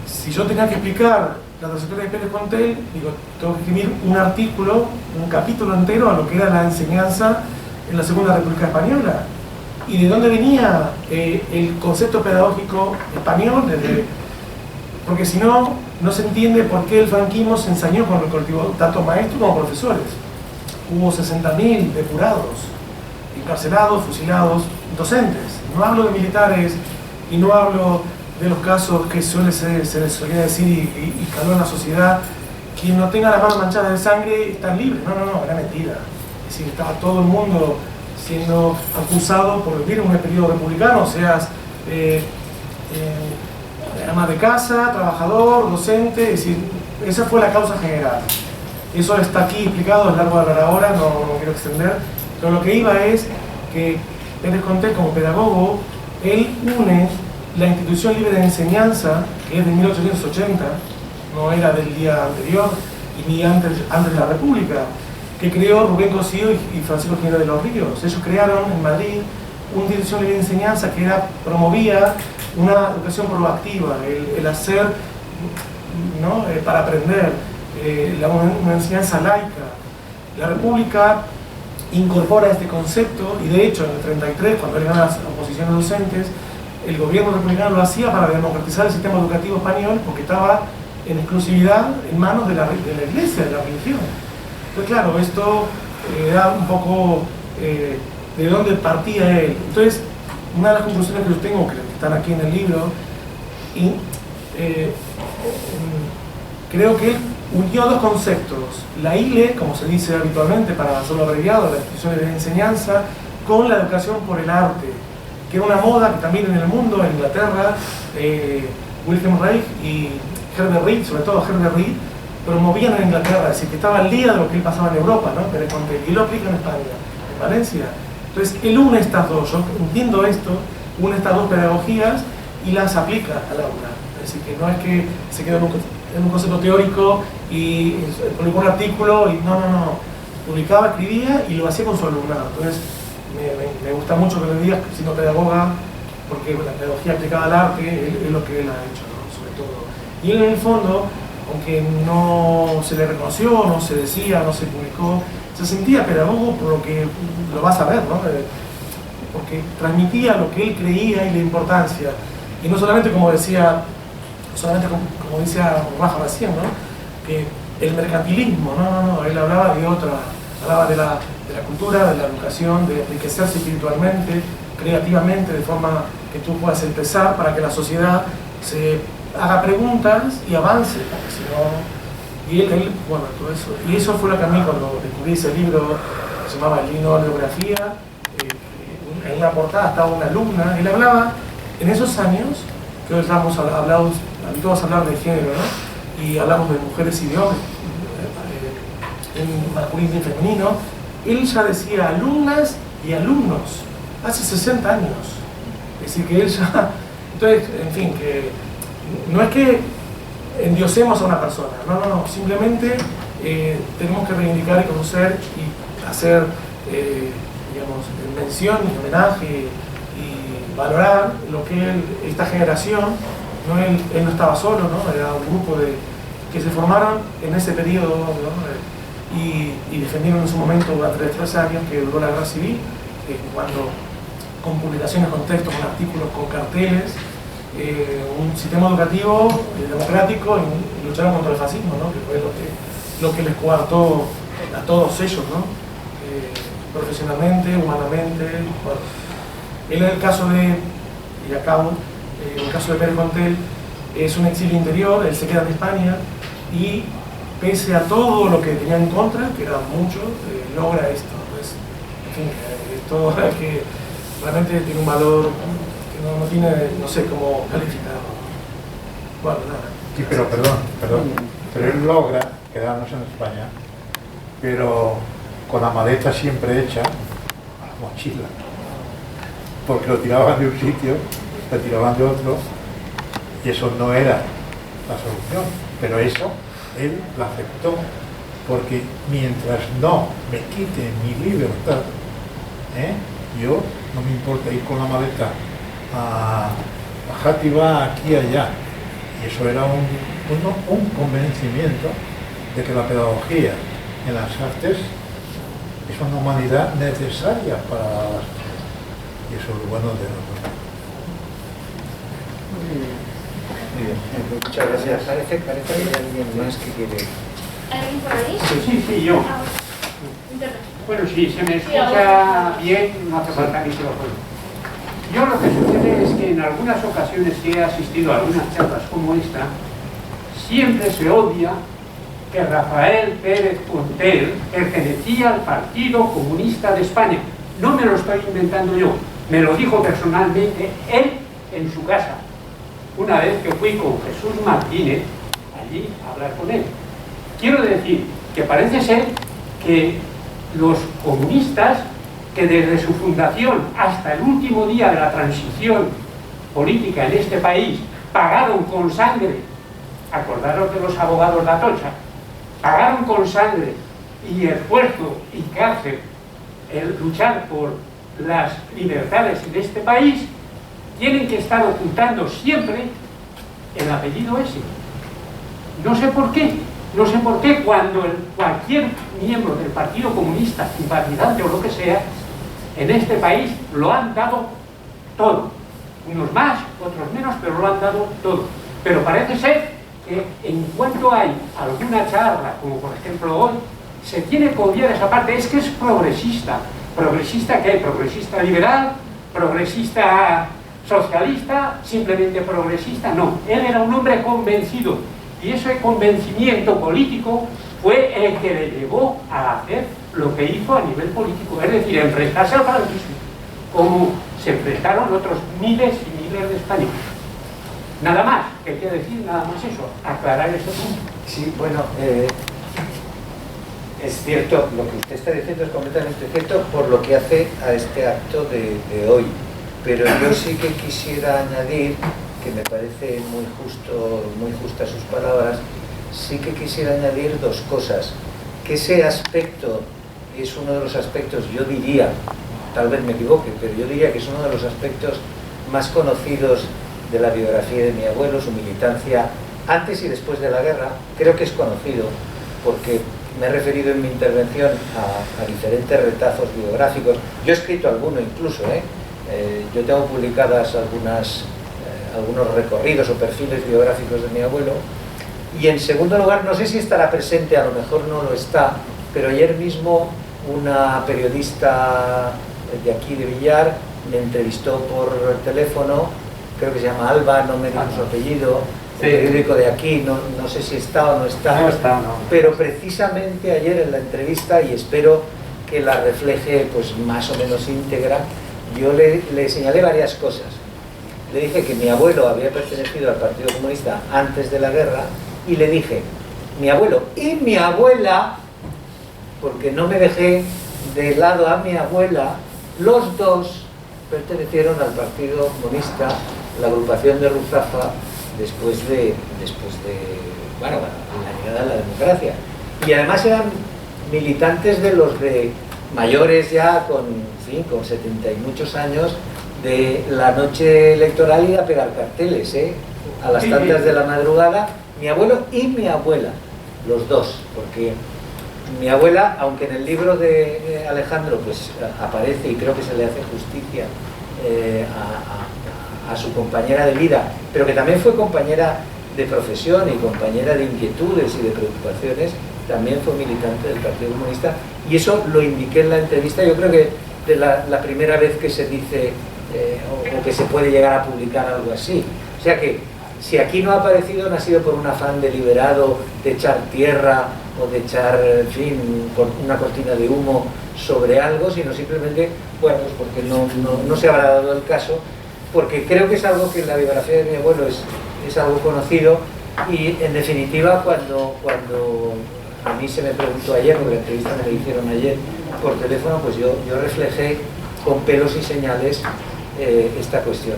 si yo tenía que explicar la trayectoria de Pérez Contel, digo, tengo que escribir un artículo, un capítulo entero a lo que era la enseñanza en la Segunda República Española. ¿Y de dónde venía el concepto pedagógico español? Porque si no, no se entiende por qué el franquismo se ensañó con el colectivo, tanto maestros como profesores. Hubo 60.000 depurados, encarcelados, fusilados, docentes. No hablo de militares y no hablo de los casos que se les solía decir y caló en la sociedad: quien no tenga las manos manchadas de sangre está libre. No, era mentira. Es decir, estaba todo el mundo siendo acusado por vivir en un periodo republicano, seas ama de casa, trabajador, docente. Es decir, esa fue la causa general. Eso está aquí explicado, es largo de hablar ahora, no quiero extender, pero lo que iba es que Pérez Contel, como pedagogo, él une la institución libre de enseñanza, que es de 1880, no era del día anterior y ni antes de la República, que creó Rubén Cosío y Francisco Jiménez de los Ríos. Ellos crearon en Madrid una institución libre de enseñanza que promovía una educación proactiva, el hacer, ¿no? Para aprender, una enseñanza laica. La República incorpora este concepto y de hecho en el 33, cuando él gana las oposiciones docentes, el gobierno republicano lo hacía para democratizar el sistema educativo español, porque estaba en exclusividad en manos de la iglesia, de la religión. Entonces claro, esto da un poco de dónde partía él. Entonces, una de las conclusiones que yo tengo, que están aquí en el libro, y creo que él unió dos conceptos: la ILE, como se dice habitualmente para hacerlo abreviado, la institución de enseñanza, con la educación por el arte, que era una moda que también en el mundo, en Inglaterra, Wilhelm Reich y Herbert Reed, sobre todo Herbert Reed, promovían en Inglaterra, es decir, que estaba al día de lo que él pasaba en Europa, ¿no? Y lo aplica en España, en Valencia. Entonces, él une estas dos, yo entiendo esto, une estas dos pedagogías y las aplica al aula. Es decir, que no es que se quedó en un concepto teórico y publicó un artículo y no, publicaba, escribía y lo hacía con su alumnado. Entonces, me gusta mucho que lo digas siendo pedagoga, porque la pedagogía aplicada al arte es lo que él ha hecho, ¿no? Sobre todo. Y él en el fondo, aunque no se le reconoció, no se decía, no se publicó, se sentía pedagogo por lo que lo vas a ver, ¿no? Porque transmitía lo que él creía y la importancia. Y no solamente como decía Rafa recién, ¿no? Que el mercantilismo, no, él hablaba de otra, hablaba de la cultura, de la educación, de enriquecerse espiritualmente, creativamente, de forma que tú puedas empezar para que la sociedad se haga preguntas y avance, porque si no... Y él, bueno, todo eso. Y eso fue lo que a mí, cuando descubrí ese libro, se llamaba Linoleografía, en una portada estaba una alumna, él hablaba en esos años, que hoy estamos habituados a hablar de género, ¿no? Y hablamos de mujeres y de hombres, en masculino y femenino, él ya decía alumnas y alumnos, hace 60 años. Es decir, que él ya... Entonces, en fin, que no es que endiosemos a una persona, no, simplemente tenemos que reivindicar y conocer y hacer, digamos, mención y homenaje y valorar lo que esta generación, él no estaba solo, ¿no? Era un grupo que se formaron en ese periodo, ¿no? y defendieron en su momento durante 3 años que duró la guerra civil, cuando con publicaciones, con textos, con artículos, con carteles, un sistema educativo democrático, y lucharon contra el fascismo, ¿no? Que fue lo que les coartó a todos ellos, ¿no? Profesionalmente, humanamente. Bueno. Él, en el caso de, y acabo, en el caso de Pérez Contel, es un exilio interior, él se queda en España y pese a todo lo que tenía en contra, que era mucho, logra esto. Pues, en fin, esto que realmente tiene un valor que no tiene, no sé cómo calificarlo. Bueno, nada. Sí, pero perdón, pero él logra quedarnos en España, pero con la maleta siempre hecha a la mochila, porque lo tiraban de un sitio, lo tiraban de otro, y eso no era la solución, pero eso él la aceptó, porque mientras no me quite mi libertad, yo no me importa ir con la maleta a Játiva, aquí y allá. Y eso era un convencimiento de que la pedagogía en las artes es una humanidad necesaria para las personas. Y eso es lo bueno de nosotros. Muy bien, muchas gracias. Parece que hay alguien más que quiere... ¿Alguien por ahí? Sí, yo. Bueno, si se me escucha bien, no hace falta que se lo ponga. Yo lo que sucede es que en algunas ocasiones que he asistido a algunas charlas como esta, siempre se odia que Rafael Pérez Montel pertenecía al Partido Comunista de España. No me lo estoy inventando yo, me lo dijo personalmente él en su casa, una vez que fui con Jesús Martínez allí a hablar con él. Quiero decir que parece ser que los comunistas, que desde su fundación hasta el último día de la transición política en este país, pagaron con sangre, acordaros de los abogados de Atocha, pagaron con sangre y esfuerzo y cárcel el luchar por las libertades en este país, tienen que estar ocultando siempre el apellido ese. No sé por qué. No sé por qué cuando cualquier miembro del Partido Comunista, simpatizante o lo que sea, en este país lo han dado todo. Unos más, otros menos, pero lo han dado todo. Pero parece ser que en cuanto hay alguna charla, como por ejemplo hoy, se tiene que obviar esa parte. Es que es progresista. ¿Progresista qué? ¿Progresista liberal? ¿Progresista socialista? ¿Simplemente progresista? No. Él era un hombre convencido. Y ese convencimiento político fue el que le llevó a hacer lo que hizo a nivel político, es decir, enfrentarse al franquismo, como se enfrentaron otros miles y miles de españoles. Nada más, ¿qué quiere decir? Nada más eso, aclarar este punto. Sí, bueno, es cierto, lo que usted está diciendo es completamente cierto por lo que hace a este acto de hoy, pero yo sí que quisiera añadir, que me parece muy justas sus palabras, sí que quisiera añadir dos cosas. Que ese aspecto es uno de los aspectos, yo diría, tal vez me equivoque, pero yo diría que es uno de los aspectos más conocidos de la biografía de mi abuelo, su militancia antes y después de la guerra. Creo que es conocido porque me he referido en mi intervención a diferentes retazos biográficos. Yo he escrito alguno incluso, yo tengo publicadas algunos recorridos o perfiles biográficos de mi abuelo. Y en segundo lugar, no sé si estará presente, a lo mejor no lo está, pero ayer mismo una periodista de aquí de Villar me entrevistó por teléfono, creo que se llama Alba, no me dijo su apellido, sí. El periódico de aquí, no sé si está o no está, pero precisamente ayer en la entrevista, y espero que la refleje pues más o menos íntegra, yo le señalé varias cosas. Le dije que mi abuelo había pertenecido al Partido Comunista antes de la guerra y le dije, mi abuelo y mi abuela, porque no me dejé de lado a mi abuela, los dos pertenecieron al Partido Comunista, la agrupación de Ruzafa, después de la llegada de la democracia. Y además eran militantes de los de mayores ya, con 70 y muchos años, de la noche electoral ir a pegar carteles, a las tantas de la madrugada, mi abuelo y mi abuela, los dos, porque mi abuela, aunque en el libro de Alejandro pues aparece y creo que se le hace justicia a su compañera de vida, pero que también fue compañera de profesión y compañera de inquietudes y de preocupaciones, también fue militante del Partido Comunista, y eso lo indiqué en la entrevista. Yo creo que de la primera vez que se dice o que se puede llegar a publicar algo así. O sea que si aquí no ha aparecido, no ha sido por un afán deliberado de echar tierra o de echar, en fin, una cortina de humo sobre algo, sino simplemente, bueno, pues porque no se habrá dado el caso, porque creo que es algo que en la biografía de mi abuelo es algo conocido. Y en definitiva, cuando a mí se me preguntó ayer, porque la entrevista me la hicieron ayer por teléfono, pues yo reflejé con pelos y señales esta cuestión.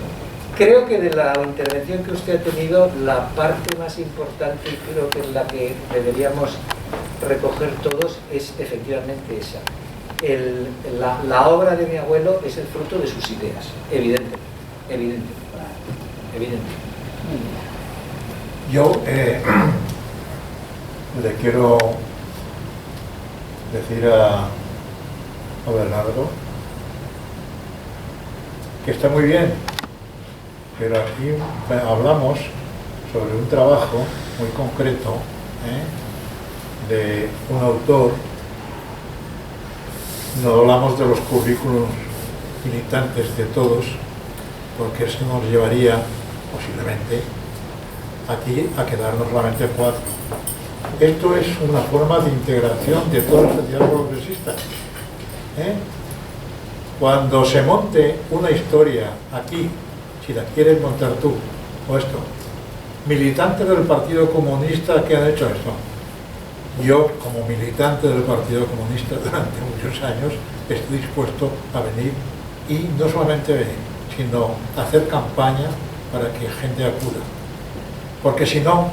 Creo que de la intervención que usted ha tenido, la parte más importante, y creo que es la que deberíamos recoger todos, es efectivamente esa. La obra de mi abuelo es el fruto de sus ideas, evidentemente. Yo le quiero decir a Bernardo que está muy bien, pero aquí hablamos sobre un trabajo muy concreto de un autor. No hablamos de los currículos militantes de todos, porque eso nos llevaría posiblemente aquí a quedarnos solamente en 4. Esto es una forma de integración de toda la sociedad progresista. Cuando se monte una historia aquí, si la quieres montar tú, o esto, militantes del Partido Comunista que han hecho esto. Yo, como militante del Partido Comunista durante muchos años, estoy dispuesto a venir, y no solamente venir, sino hacer campaña para que gente acuda. Porque si no,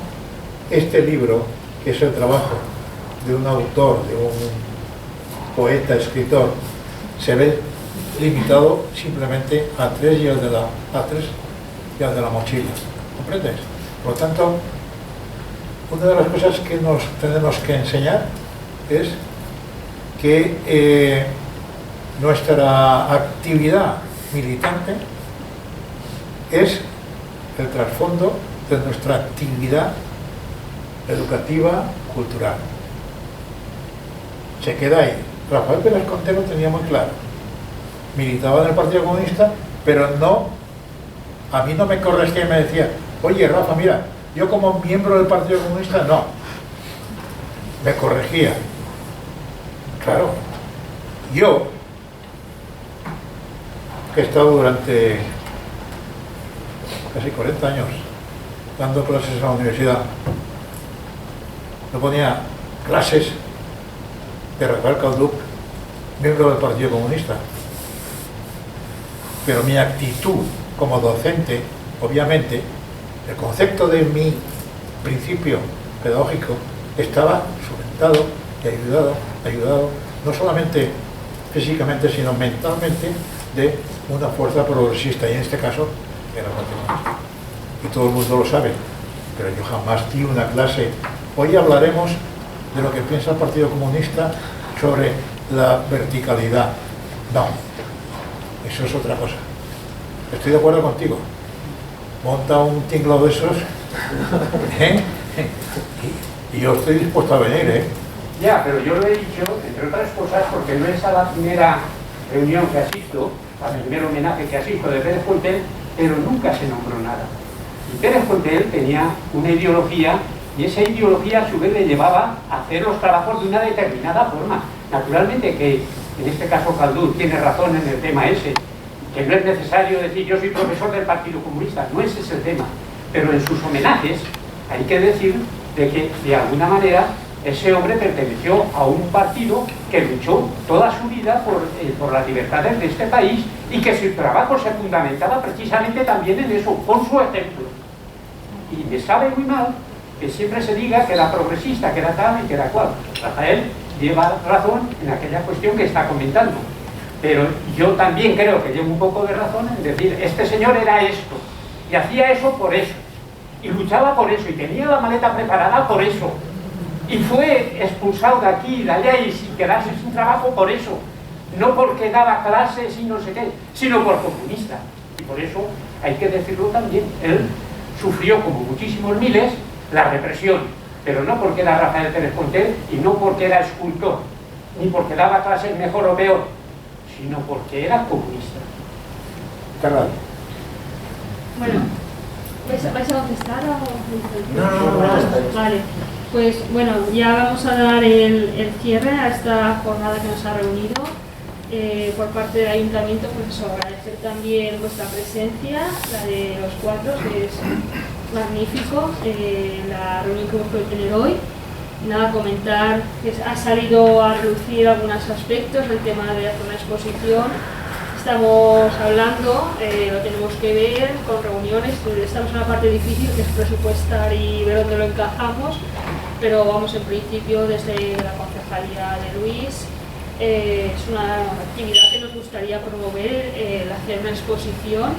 este libro, que es el trabajo de un autor, de un poeta, escritor, se ve limitado simplemente a 3 y al de la mochila. ¿Comprendes? Por lo tanto, una de las cosas que nos tenemos que enseñar es que nuestra actividad militante es el trasfondo de nuestra actividad educativa, cultural. Se queda ahí. Rafael Pérez Conte lo tenía muy claro. Militaba en el Partido Comunista, pero no, a mí no me corregía y me decía, oye Rafa, mira, yo como miembro del Partido Comunista, no. Me corregía. Claro. Yo, que he estado durante casi 40 años dando clases en la universidad, no ponía clases de Rafael Calduc, miembro del Partido Comunista. Pero mi actitud como docente, obviamente, el concepto de mi principio pedagógico estaba sustentado y ayudado no solamente físicamente, sino mentalmente, de una fuerza progresista, y en este caso era el Partido Comunista. Y todo el mundo lo sabe, pero yo jamás di una clase. Hoy hablaremos de lo que piensa el Partido Comunista sobre la verticalidad. No, eso es otra cosa. Estoy de acuerdo contigo. Monta un tinglado de esos, y yo estoy dispuesto a venir, Ya, pero yo lo he dicho, entre otras cosas, porque no es a la primera reunión que asisto, al primer homenaje que asisto de Pérez Contel, pero nunca se nombró nada. Y Pérez Contel tenía una ideología, y esa ideología a su vez le llevaba a hacer los trabajos de una determinada forma. Naturalmente que, en este caso Calduc tiene razón en el tema ese, que no es necesario decir yo soy profesor del Partido Comunista, no ese es el tema, pero en sus homenajes hay que decir de que de alguna manera ese hombre perteneció a un partido que luchó toda su vida por las libertades de este país, y que su trabajo se fundamentaba precisamente también en eso, con su ejemplo. Y me sabe muy mal que siempre se diga que era progresista, que era tal y que era cual. Rafael lleva razón en aquella cuestión que está comentando, pero yo también creo que llevo un poco de razón en decir, este señor era esto, y hacía eso por eso, y luchaba por eso, y tenía la maleta preparada por eso, y fue expulsado de aquí y de allá y sin quedarse sin trabajo por eso, no porque daba clases y no sé qué, sino por comunista. Y por eso hay que decirlo también, él sufrió, como muchísimos miles, la represión, pero no porque era Rafael Pérez Contel y no porque era escultor, ni porque daba clases mejor o peor, sino porque era comunista. Carla. Bueno, ¿vais a contestar o...? No. Vale, pues bueno, ya vamos a dar el cierre a esta jornada que nos ha reunido. Por parte del Ayuntamiento, pues eso, agradecer también vuestra presencia, la de los 4, que es magnífico, la reunión que hemos podido tener hoy. Nada, comentar que ha salido a reducir algunos aspectos del tema de hacer una exposición. estamos hablando, lo tenemos que ver con reuniones, estamos en una parte difícil que es presupuestar y ver dónde lo encajamos, pero vamos, en principio desde la concejalía de Luis es una actividad que nos gustaría promover, el hacer una exposición,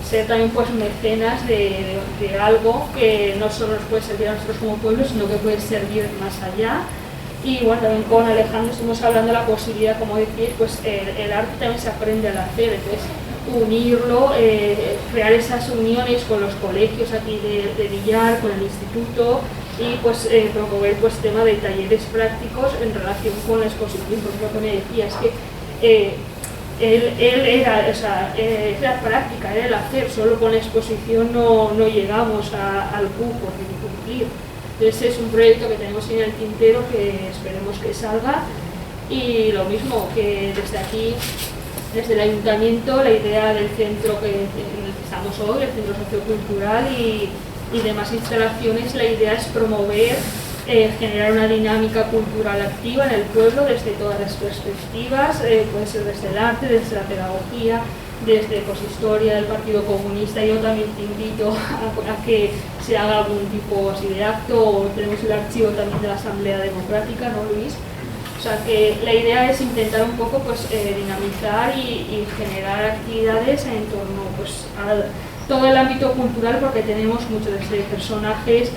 ser también pues mecenas de algo que no solo nos puede servir a nosotros como pueblo, sino que puede servir más allá. Y bueno, también con Alejandro estuvimos hablando de la posibilidad, como decir, pues el arte también se aprende al hacer, entonces unirlo, crear esas uniones con los colegios aquí de Villar, con el instituto, y pues promover pues tema de talleres prácticos en relación con la exposición, porque lo que me decía es que él era, o sea, es la práctica, era el hacer, solo con la exposición no llegamos al cupo de cumplir. Entonces es un proyecto que tenemos en el tintero que esperemos que salga, y lo mismo que desde aquí, desde el ayuntamiento, la idea del centro en el que estamos hoy, el centro sociocultural y demás instalaciones, la idea es promover, generar una dinámica cultural activa en el pueblo desde todas las perspectivas, puede ser desde el arte, desde la pedagogía, desde historia del Partido Comunista. Yo también te invito a que se haga algún tipo así de acto, o tenemos el archivo también de la Asamblea Democrática, ¿no, Luis? O sea que la idea es intentar un poco pues dinamizar y generar actividades en torno pues a todo el ámbito cultural, porque tenemos muchos desde personajes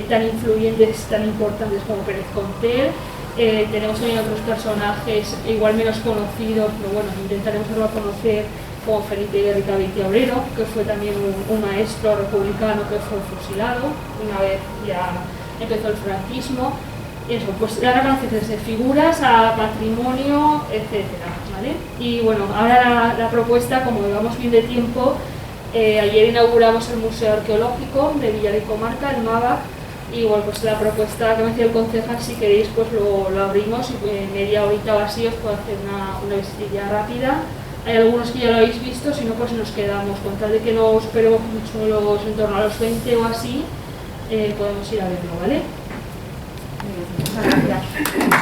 tan influyentes, tan importantes como Pérez Contel. Tenemos también otros personajes igual menos conocidos, pero bueno, intentaremos darlo a conocer, como Felipe Guerrita Vitiaurero, que fue también un maestro republicano que fue fusilado una vez ya empezó el franquismo. Eso, pues dar a conocer desde figuras a patrimonio, etcétera, ¿vale? Y bueno, ahora la propuesta, como llevamos bien de tiempo, ayer inauguramos el Museo Arqueológico de Villar y Comarca, el MAVA. Y bueno, pues la propuesta que me hacía el concejal, si queréis, pues lo abrimos y en media horita o así os puedo hacer una visitilla rápida. Hay algunos que ya lo habéis visto, si no, pues nos quedamos. Con tal de que no esperemos mucho en torno a los 20 o así, podemos ir a verlo, ¿vale? Muchas gracias.